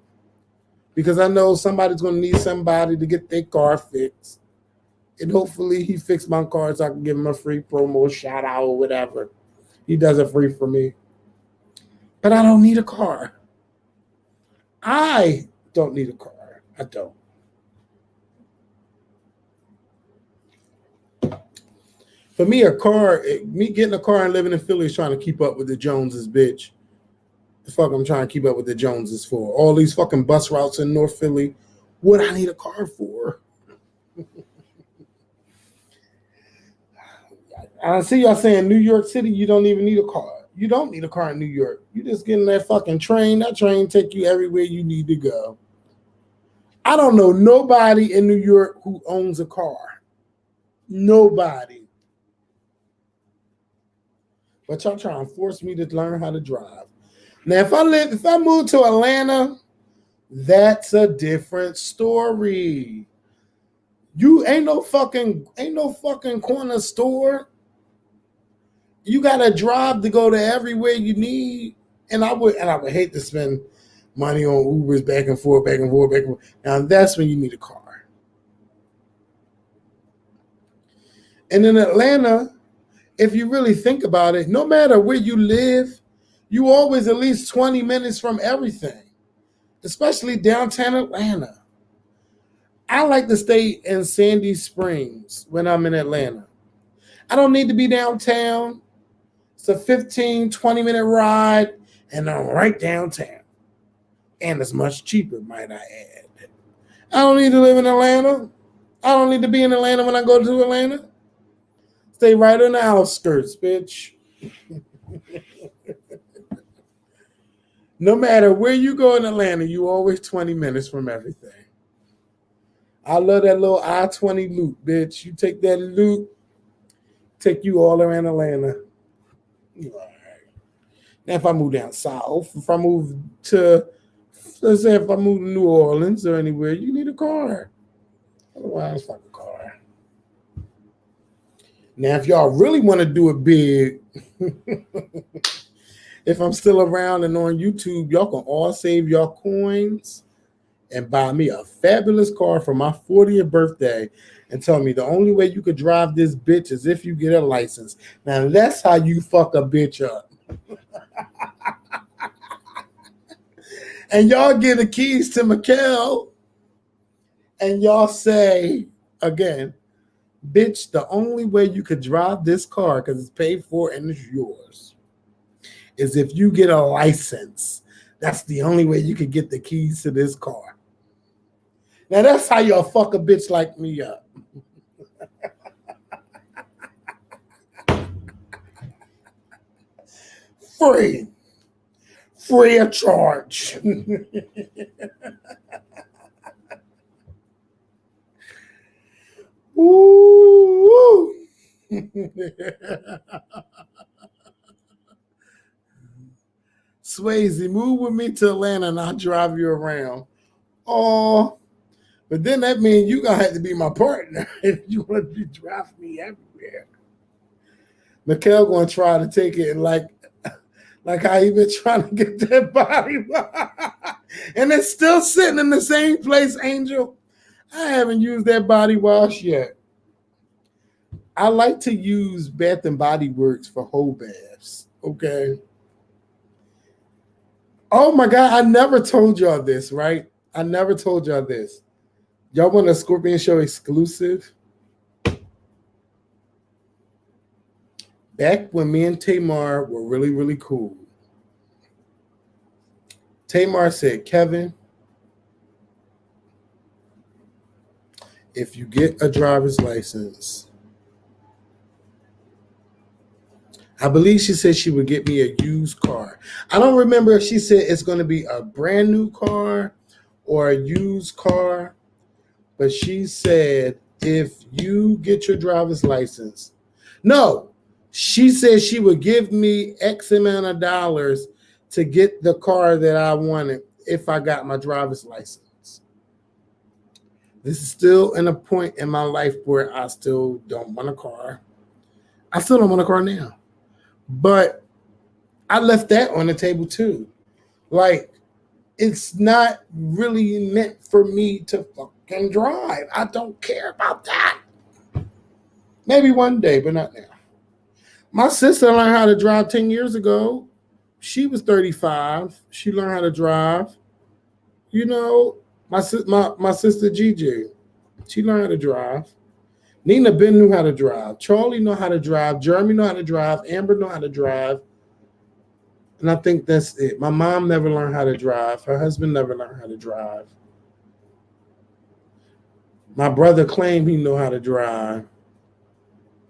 Because I know somebody's going to need somebody to get their car fixed. And hopefully he fixed my car so I can give him a free promo, shout out, or whatever. He does it free for me. But I don't need a car. I don't need a car. I don't. For me, me getting a car and living in Philly is trying to keep up with the Joneses, bitch. The fuck I'm trying to keep up with the Joneses for? All these fucking bus routes in North Philly. What I need a car for? I see y'all saying New York City, you don't even need a car. You don't need a car in New York. You just get in that fucking train. That train take you everywhere you need to go. I don't know nobody in New York who owns a car. Nobody. But y'all trying to force me to learn how to drive. Now, if I move to Atlanta, that's a different story. You ain't no fucking corner store. You gotta drive to go to everywhere you need. And I would hate to spend money on Ubers back and forth. Now that's when you need a car. And in Atlanta, if you really think about it, no matter where you live, you always at least 20 minutes from everything, especially downtown Atlanta. I like to stay in Sandy Springs when I'm in Atlanta. I don't need to be downtown. It's a 15, 20-minute ride, and I'm right downtown. And it's much cheaper, might I add. I don't need to live in Atlanta. I don't need to be in Atlanta when I go to Atlanta. Stay right on the outskirts, bitch. No matter where you go in Atlanta, you always 20 minutes from everything. I love that little I-20 loop, bitch. You take that loop, take you all around Atlanta. All right. Now, if I move down south, if I move to New Orleans or anywhere, you need a car. Otherwise, fuck a car. Now, if y'all really want to do it big, if I'm still around and on YouTube, y'all can all save y'all coins and buy me a fabulous car for my 40th birthday and tell me the only way you could drive this bitch is if you get a license. Now, that's how you fuck a bitch up. And y'all get the keys to Mikkel and y'all say, again, bitch, the only way you could drive this car, because it's paid for and it's yours, is if you get a license. That's the only way you could get the keys to this car. Now, that's how y'all fuck a bitch like me up. Free of charge. Ooh. Swayze, move with me to Atlanta and I'll drive you around. Oh, but then that means you gonna have to be my partner if you want to drive me everywhere. Mikkel gonna try to take it and like how he been trying to get that body and it's still sitting in the same place, Angel. I haven't used that body wash yet. I like to use Bath and Body Works for whole baths. Okay. Oh my God, I never told y'all this, right? I never told y'all this. Y'all want a Scorpion Show exclusive? Back when me and Tamar were really, really cool, Tamar said, Kevin, if you get a driver's license, I believe she said she would get me a used car. I don't remember if she said it's going to be a brand new car or a used car, but she said if you get your driver's license, no, she said she would give me X amount of dollars to get the car that I wanted if I got my driver's license. This is still in a point in my life where I still don't want a car. I still don't want a car now. But I left that on the table too. Like, it's not really meant for me to fucking drive. I don't care about that. Maybe one day, but not now. My sister learned how to drive 10 years ago. She was 35. She learned how to drive. You know, my sister Gigi, she learned how to drive. Nina Ben knew how to drive. Charlie knew how to drive. Jeremy knew how to drive. Amber knew how to drive. And I think that's it. My mom never learned how to drive. Her husband never learned how to drive. My brother claimed he knew how to drive.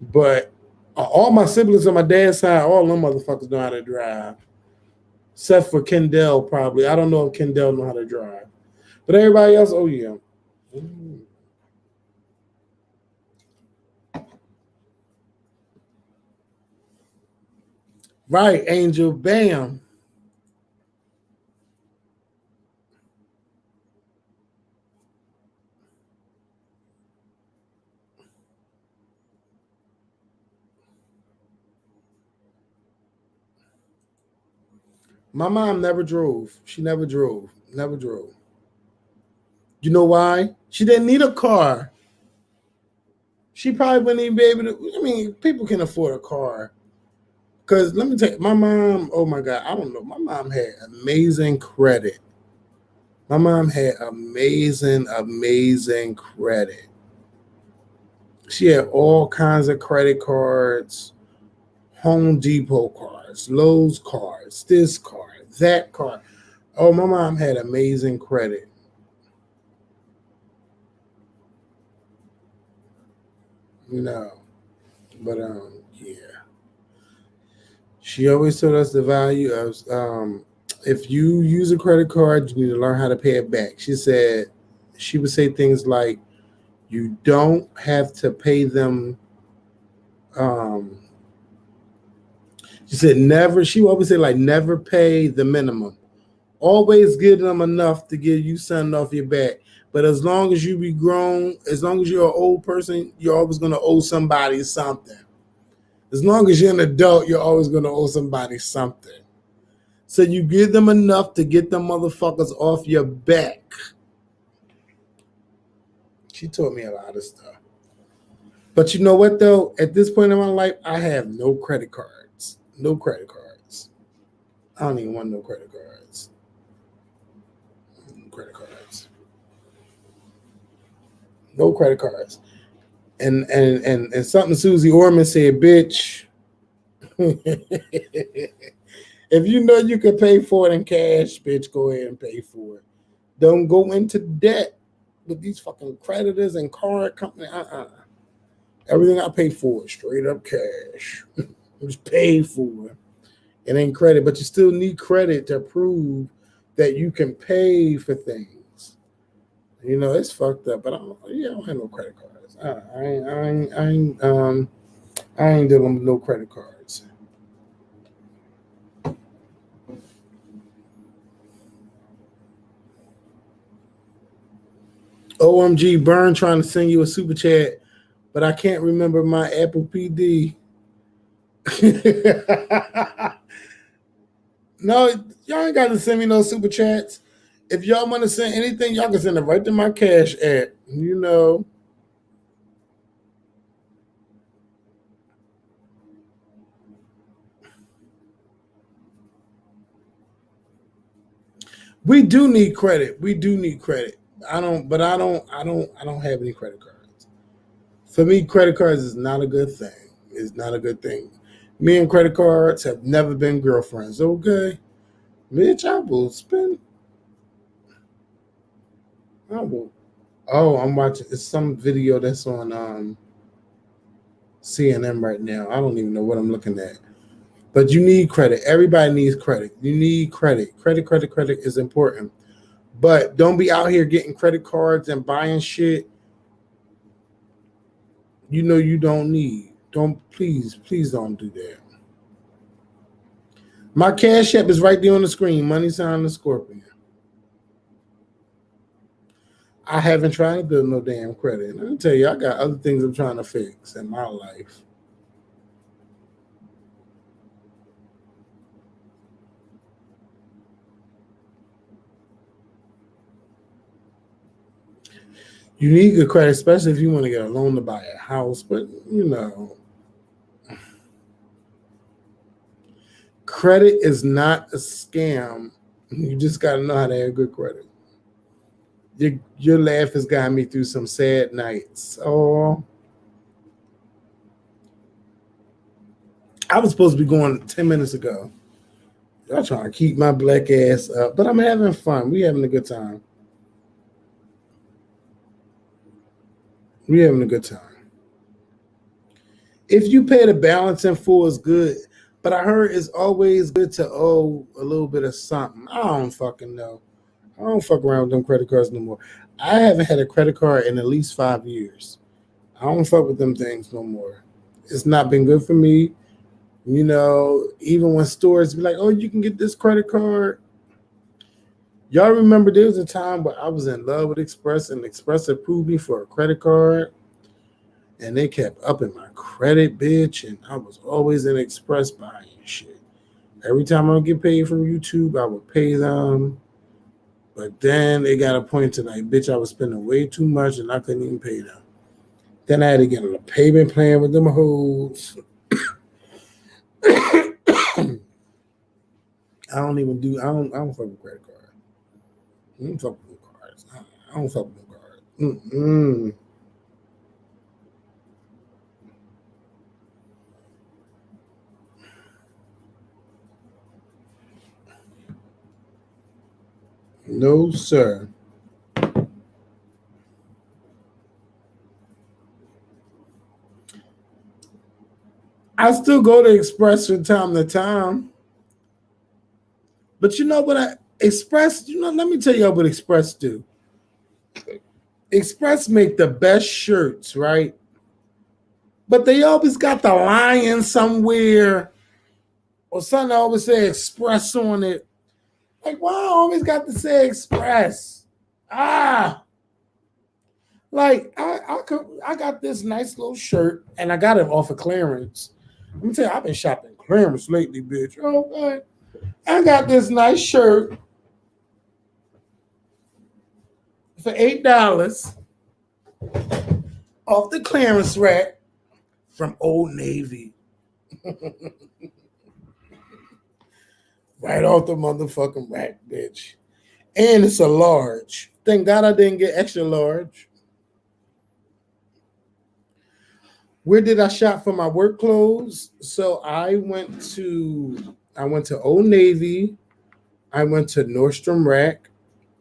But all my siblings on my dad's side, all them motherfuckers know how to drive. Except for Kendall, probably. I don't know if Kendall know how to drive. But everybody else, oh yeah. Right, Angel. Bam. My mom never drove. She never drove. Never drove. You know why? She didn't need a car. She probably wouldn't even be able to. I mean, people can afford a car. Because let me tell you, my mom, oh my God, I don't know. My mom had amazing credit. My mom had amazing credit. She had all kinds of credit cards, Home Depot cards, Lowe's cards, this card, that card. Oh, my mom had amazing credit. No, but yeah. She always told us the value of if you use a credit card, you need to learn how to pay it back. She would say things like, you don't have to pay them. Um, she said never. She would always say like never pay the minimum. Always give them enough to give you something off your back. But as long as you be grown, as long as you're an old person, you're always going to owe somebody something. As long as you're an adult, you're always going to owe somebody something. So you give them enough to get them motherfuckers off your back. She taught me a lot of stuff. But you know what, though? At this point in my life, I have no credit cards. No credit cards. I don't even want no credit cards. Credit cards. No credit cards. And something Susie Orman said, bitch. If you know you can pay for it in cash, bitch, go ahead and pay for it. Don't go into debt with these fucking creditors and card company. Everything I pay for is straight up cash. Just paid for. It ain't credit, but you still need credit to prove that you can pay for things. You know, it's fucked up, but I don't have no credit cards. I ain't dealing with no credit cards. OMG, Burn trying to send you a super chat, but I can't remember my Apple PD. No, y'all ain't got to send me no super chats. If y'all want to send anything, y'all can send it right to my Cash app. You know. We do need credit. We do need credit. I don't have any credit cards. For me, credit cards is not a good thing. It's not a good thing. Me and credit cards have never been girlfriends. Okay, bitch, I will spend. I will. Oh, I'm watching. It's some video that's on CNN right now. I don't even know what I'm looking at. But you need credit. Everybody needs credit. You need credit. Credit is important. But don't be out here getting credit cards and buying shit you know you don't need. Don't please don't do that. My Cash App is right there on the screen. Money sign the Scorpion. I haven't tried to build no damn credit. Let me tell you, I got other things I'm trying to fix in my life. You need good credit, especially if you want to get a loan to buy a house. But credit is not a scam. You just got to know how to have good credit. Your laugh has gotten me through some sad nights. Oh, I was supposed to be going 10 minutes ago. Y'all trying to keep my black ass up, but I'm having fun. We having a good time. We having a good time. If you pay the balance in full, is good. But I heard it's always good to owe a little bit of something. I don't fucking know. I don't fuck around with them credit cards no more. I haven't had a credit card in at least 5 years. I don't fuck with them things no more. It's not been good for me. Even when stores be like, oh, you can get this credit card. Y'all remember there was a time where I was in love with Express and Express approved me for a credit card and they kept upping my credit, bitch, and I was always in Express buying shit. Every time I would get paid from YouTube, I would pay them. But then they got a point tonight, bitch, I was spending way too much and I couldn't even pay them. Then I had to get on a payment plan with them hoes. I don't fuck with credit cards. I don't fuck with cards. I don't fuck with cards. No, sir. I still go to Express from time to time. But you know what Express, let me tell y'all what Express do. Express make the best shirts, right? But they always got the lion somewhere or something that always say Express on it. Like, why I always got to say Express? Like I got this nice little shirt and I got it off of clearance. Let me tell you, I've been shopping clearance lately, bitch. Okay. I got this nice shirt for $8 off the clearance rack from Old Navy. Right off the motherfucking rack, bitch. And it's a large. Thank God I didn't get extra large. Where did I shop for my work clothes? So I went to Old Navy. I went to Nordstrom Rack.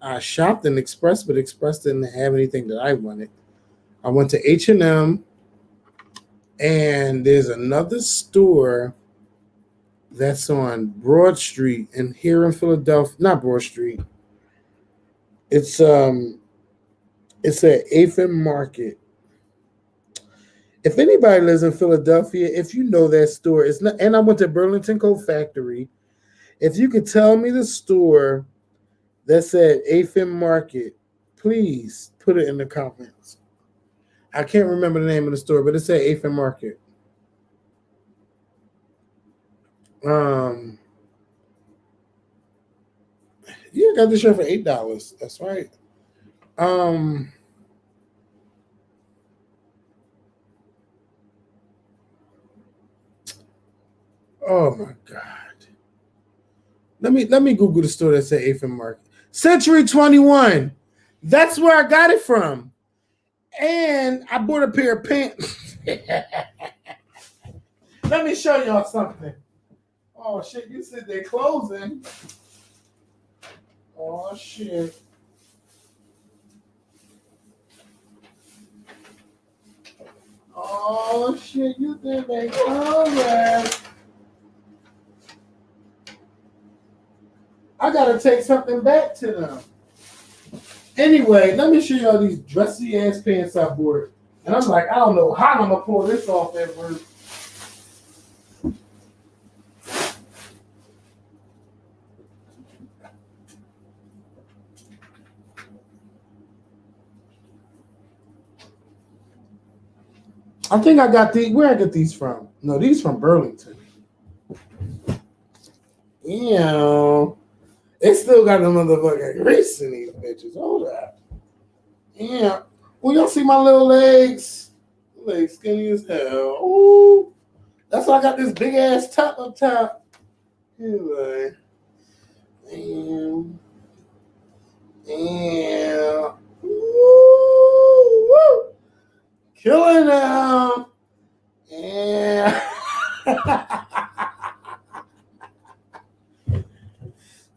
I shopped in Express, but Express didn't have anything that I wanted. I went to H&M, and there's another store that's on Broad Street and here in Philadelphia. Not Broad Street. It's at 8th and Market. If anybody lives in Philadelphia, if you know that store, it's not. And I went to Burlington Coat Factory. If you could tell me the store that's at 8th and Market, please put it in the comments. I can't remember the name of the store, but it's at 8th and Market. Yeah, I got this shirt for $8. That's right. Oh my God. Let me Google the store that's at 8th and Market. Century 21. That's where I got it from. And I bought a pair of pants. Let me show y'all something. Oh shit, you said they're closing. Oh shit. Oh shit, you said they closing. I gotta take something back to them. Anyway, let me show y'all these dressy ass pants I bought. And I'm like, I don't know how I'm gonna pull this off at work. I think I got these. Where I get these from? No, these from Burlington. Ew. It still got the motherfucking grease in these bitches. Hold up. Yeah. Well, y'all see my little legs? Legs skinny as hell. Ooh. That's why I got this big ass top up top. Anyway. Damn. Woo. Killing them. Yeah.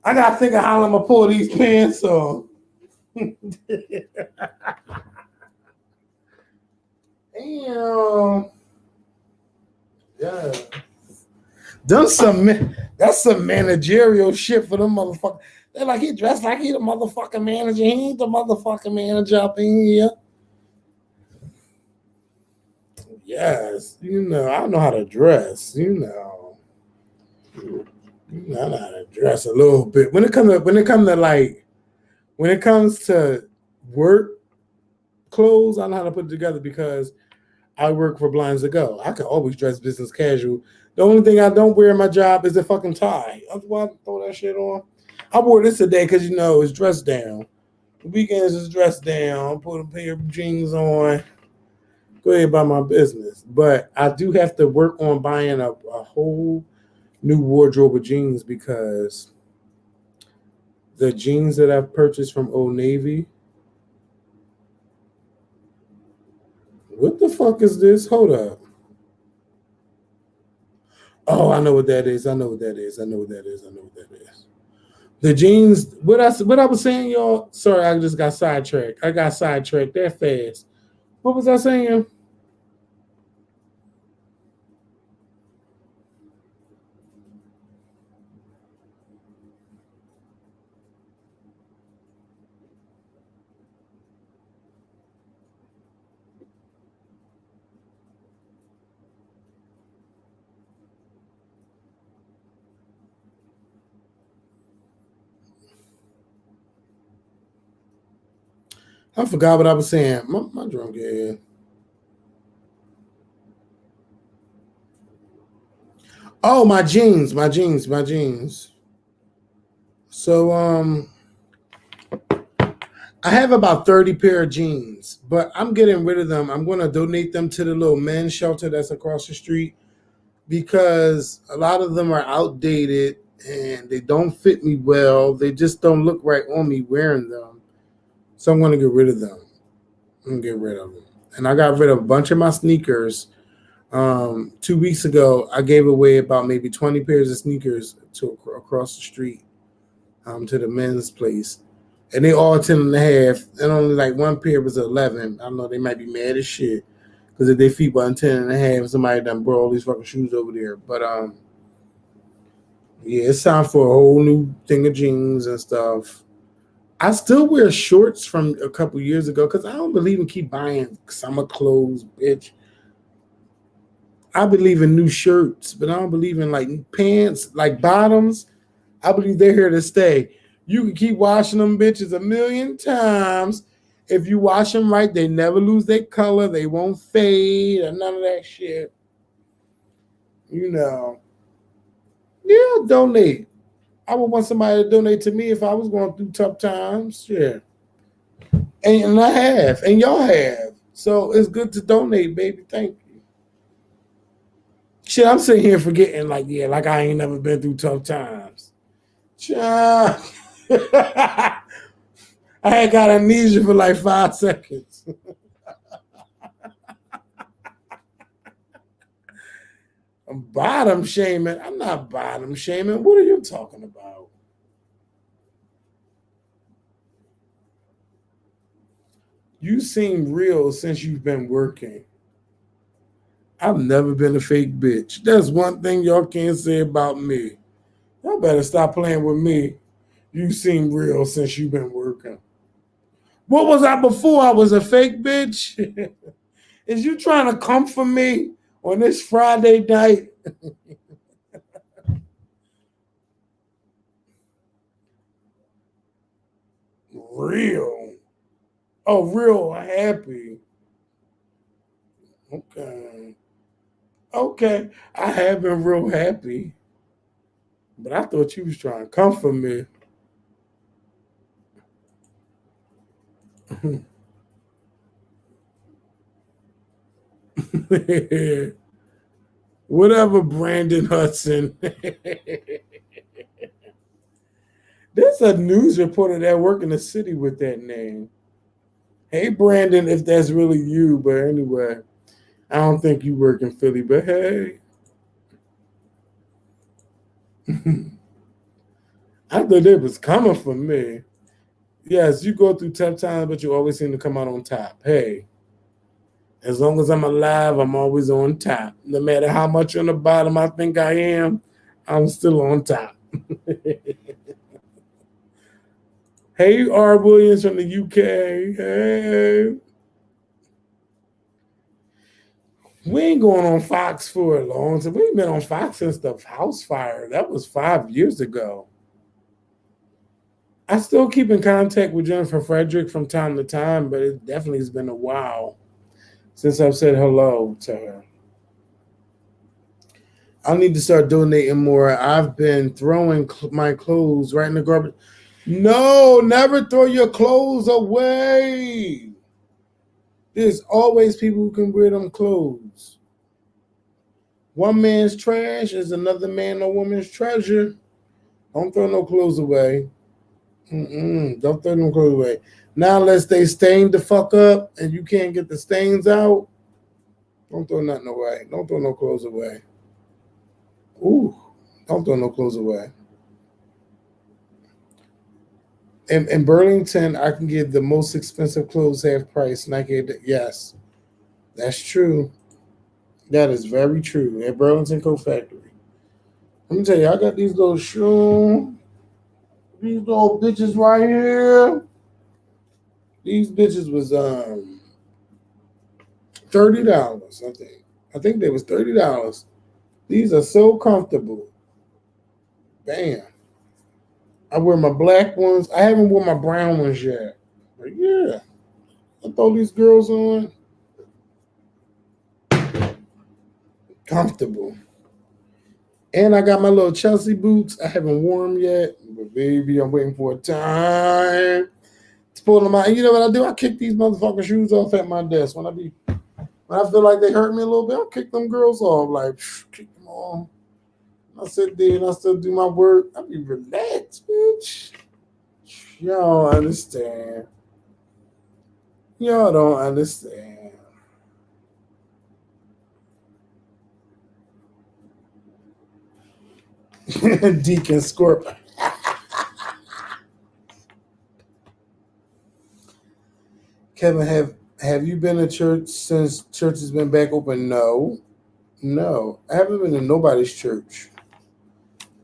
I gotta think of how I'm gonna pull these pants on. Damn. Yeah. That's some managerial shit for them motherfuckers. They're like, he dressed like he the motherfucking manager. He ain't the motherfucking manager up in here. Yes, I know how to dress. I know how to dress a little bit. When it comes to work clothes, I know how to put it together because I work for Blinds to Go. I can always dress business casual. The only thing I don't wear in my job is a fucking tie. Otherwise, I throw that shit on. I wore this today because it's dressed down. The weekends is dressed down. Put a pair of jeans on. Go ahead about my business. But I do have to work on buying a whole new wardrobe of jeans because the jeans that I've purchased from Old Navy. What the fuck is this? Hold up. Oh, I know what that is. The jeans, what I was saying, y'all. Sorry, I just got sidetracked. That fast. What was I saying? I forgot what I was saying. My drunk head. Oh, my jeans. So I have about 30 pair of jeans, but I'm getting rid of them. I'm going to donate them to the little men's shelter that's across the street because a lot of them are outdated and they don't fit me well. They just don't look right on me wearing them. So I'm going to get rid of them. And I got rid of a bunch of my sneakers. 2 weeks ago, I gave away about maybe 20 pairs of sneakers to across the street to the men's place. And they all 10 and a half, and only like one pair was 11. I know they might be mad as shit because if their feet wasn't 10 and a half, somebody done brought all these fucking shoes over there. But yeah, it's time for a whole new thing of jeans and stuff. I still wear shorts from a couple years ago because I don't believe in keep buying summer clothes, bitch. I believe in new shirts, but I don't believe in like pants, like bottoms. I believe they're here to stay. You can keep washing them bitches a million times. If you wash them right, they never lose their color. They won't fade or none of that shit. Yeah, donate. I would want somebody to donate to me if I was going through tough times. Yeah. And I have. And y'all have. So it's good to donate, baby. Thank you. Shit, I'm sitting here forgetting, like I ain't never been through tough times. Child. I had got amnesia for like 5 seconds. I'm bottom shaming. I'm not bottom shaming. What are you talking about? You seem real since you've been working. I've never been a fake bitch. That's one thing y'all can't say about me. Y'all better stop playing with me. You seem real since you've been working. What was I before I was a fake bitch? Is you trying to comfort me on this Friday night? Real. Oh, real happy. Okay. Okay. I have been real happy. But I thought you was trying to comfort me. Whatever, Brandon Hudson. There's a news reporter that work in the city with that name. Hey, Brandon, if that's really you, but anyway, I don't think you work in Philly, but hey. I thought it was coming for me. Yes, you go through tough times, but you always seem to come out on top. Hey, as long as I'm alive, I'm always on top. No matter how much on the bottom I think I am, I'm still on top. Hey, R. Williams from the UK. Hey. We ain't going on Fox for a long time. We ain't been on Fox since the house fire. That was 5 years ago. I still keep in contact with Jennifer Frederick from time to time, but it definitely has been a while since I've said hello to her. I need to start donating more. I've been throwing my clothes right in the garbage. No, never throw your clothes away. There's always people who can wear them clothes. One man's trash is another man or woman's treasure. Don't throw no clothes away. Don't throw no clothes away. Now, unless they stained the fuck up and you can't get the stains out, don't throw nothing away. Don't throw no clothes away. Ooh, don't throw no clothes away. In Burlington, I can get the most expensive clothes half price. And I get yes, that's true. That is very true. At Burlington Coat Factory. Let me tell you, I got these little shoes. These little bitches right here. These bitches was $30, I think. I think they was $30. These are so comfortable. Bam. I wear my black ones. I haven't worn my brown ones yet. But yeah. I throw these girls on. Comfortable. And I got my little Chelsea boots. I haven't worn them yet. But baby, I'm waiting for a time to pull them out. And you know what I do? I kick these motherfucking shoes off at my desk. When I feel like they hurt me a little bit, I'll kick them girls off. Like, kick them off. I sit there and I still do my work. I be relaxed, bitch. Y'all don't understand. Y'all don't understand. Deacon Scorpion. Kevin, have you been to church since church has been back open? No. I haven't been to nobody's church.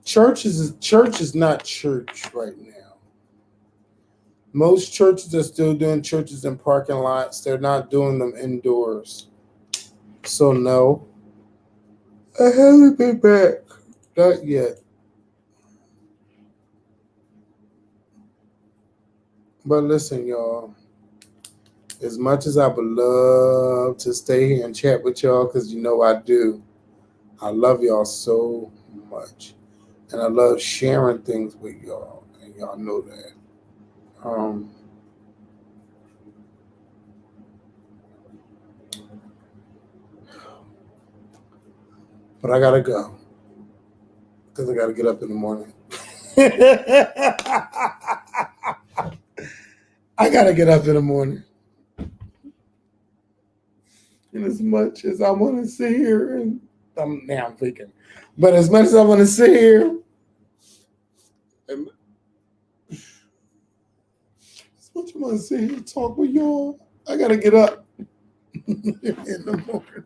Church is not church right now. Most churches are still doing churches in parking lots. They're not doing them indoors. So no. I haven't been back. Not yet. But listen, y'all. As much as I would love to stay here and chat with y'all, because you know I do. I love y'all so much. And I love sharing things with y'all. And y'all know that. But I gotta go. Because I gotta get up in the morning. I gotta get up in the morning. And as much as I want to sit here and I'm thinking, but as much as I want to sit here, and as much as I want to sit here and talk with y'all, I gotta get up in the morning.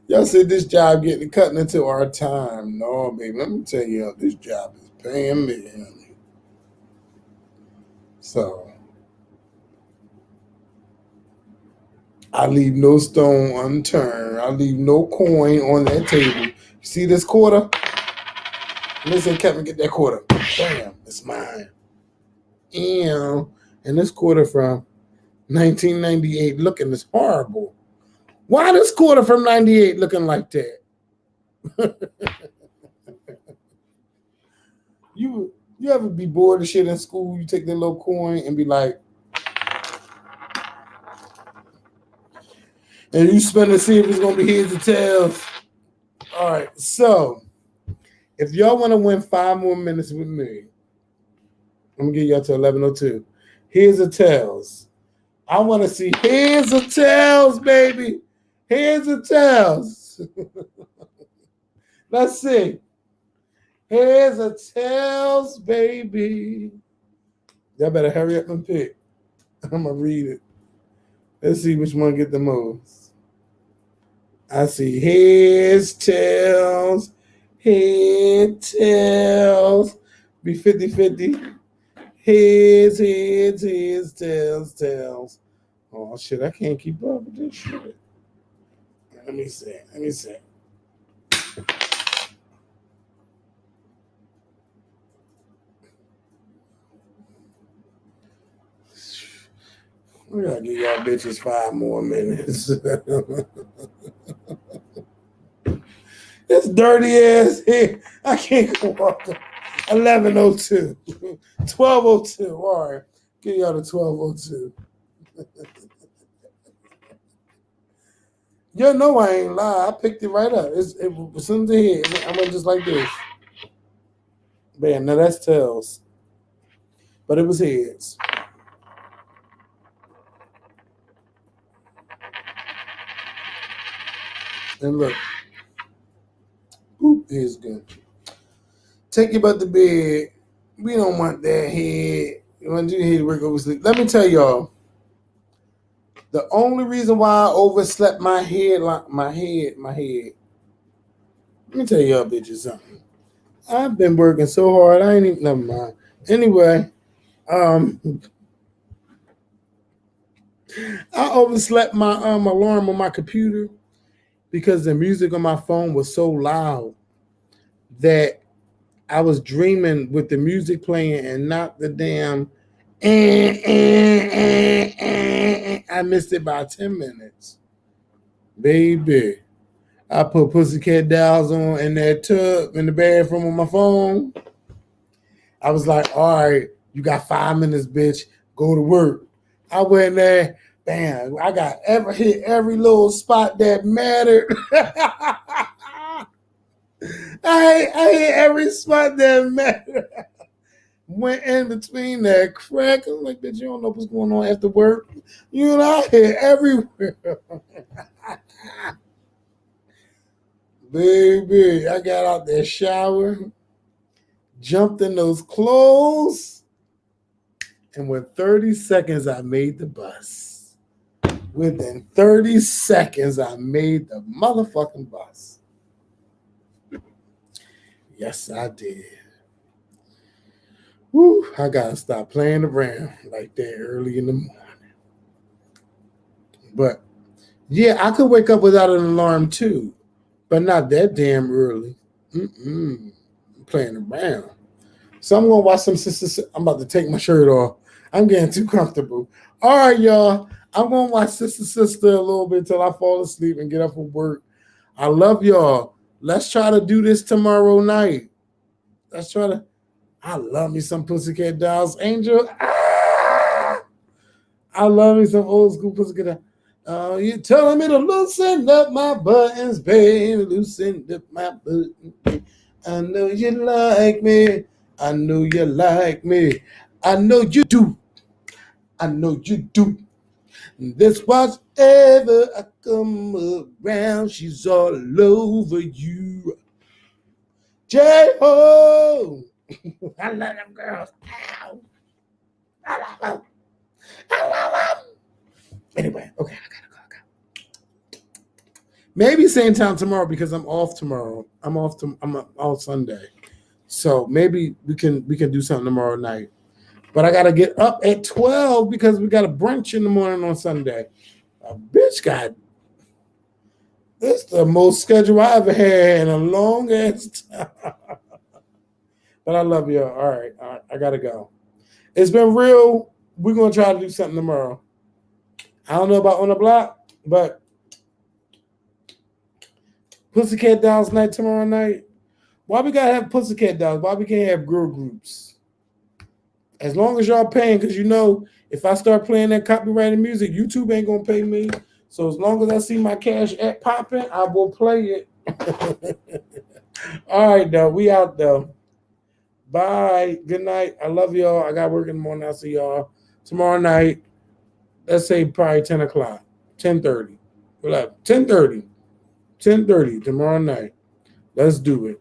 Y'all said this job getting cutting into our time. No, baby, let me tell you, this job is paying me. So I leave no stone unturned. I leave no coin on that table. You see this quarter? Listen, Kevin, get that quarter. Bam, it's mine. And this quarter from 1998 looking is horrible. Why this quarter from 98 looking like that? You You ever be bored of shit in school? You take that little coin and be like, and you spin to see if it's gonna be heads or tails. All right, so if y'all want to win 5 more minutes with me, I'm gonna get y'all to 11:02. Heads or tails. I want to see heads or tails, baby. Heads or tails. Let's see. Heads or tails, baby. Y'all better hurry up and pick. I'm gonna read it. Let's see which one get the most. I see heads, tails, head, tails. Be 50-50. Heads, tails, tails. Oh shit, I can't keep up with this shit. Let me see. We gotta give y'all bitches 5 more minutes. This dirty ass here. I can't go off the 11:02. 12:02. All right. Give y'all the 12:02. You know I ain't lie. I picked it right up. It was in the head. I went just like this. Bam, now that's tails. But it was heads. And look. Oop, here's good. Take your butt to bed. We don't want that head. You want your head to work over sleep. Let me tell y'all. The only reason why I overslept my head. Let me tell y'all bitches something. I've been working so hard. I ain't even, never mind. Anyway, I overslept my alarm on my computer because the music on my phone was so loud that I was dreaming with the music playing and not the damn. I missed it by 10 minutes. Baby, I put Pussycat Dolls on in that tub in the bathroom on my phone. I was like, all right, you got 5 minutes, bitch. Go to work. I went there. Bam, I got hit every little spot that mattered. I hit every spot that mattered. Went in between that crack. I'm like, bitch, you don't know what's going on after work. You know, I hit everywhere. Baby, I got out that shower, jumped in those clothes, and within 30 seconds, I made the bus. Within 30 seconds, I made the motherfucking bus. Yes, I did. Woo, I gotta stop playing around like that early in the morning. But yeah, I could wake up without an alarm too, but not that damn early. I'm playing around. So I'm gonna watch some sisters. I'm about to take my shirt off. I'm getting too comfortable. All right, y'all. I'm gonna watch Sister a little bit till I fall asleep and get up for work. I love y'all. Let's try to do this tomorrow night. Let's try to. I love me some Pussycat Dolls. Angel. I love me some old school Pussycat Dolls. You telling me to loosen up my buttons, baby. Loosen up my buttons. I know you like me. I know you like me. I know you do. I know you do. This whatever I come around, she's all over you. J-Ho! I love them girls. Ow. I love them. I love them. Anyway, okay, I gotta go. Maybe same time tomorrow because I'm off tomorrow. I'm off Sunday. So maybe we can do something tomorrow night. But I gotta get up at 12 because we got a brunch in the morning on Sunday. A bitch got this the most schedule I ever had in a long ass time. But I love you. All right, I gotta go. It's been real. We're gonna try to do something tomorrow. I don't know about on the block, but Pussycat Dolls night tomorrow night. Why we gotta have Pussycat Dolls? Why we can't have girl groups? As long as y'all paying, because you know, if I start playing that copyrighted music, YouTube ain't gonna pay me. So as long as I see my cash app popping, I will play it. All right, though. We out though. Bye. Good night. I love y'all. I got work in the morning. I'll see y'all tomorrow night. Let's say probably 10 o'clock, 10:30. 10:30. 10:30 tomorrow night. Let's do it.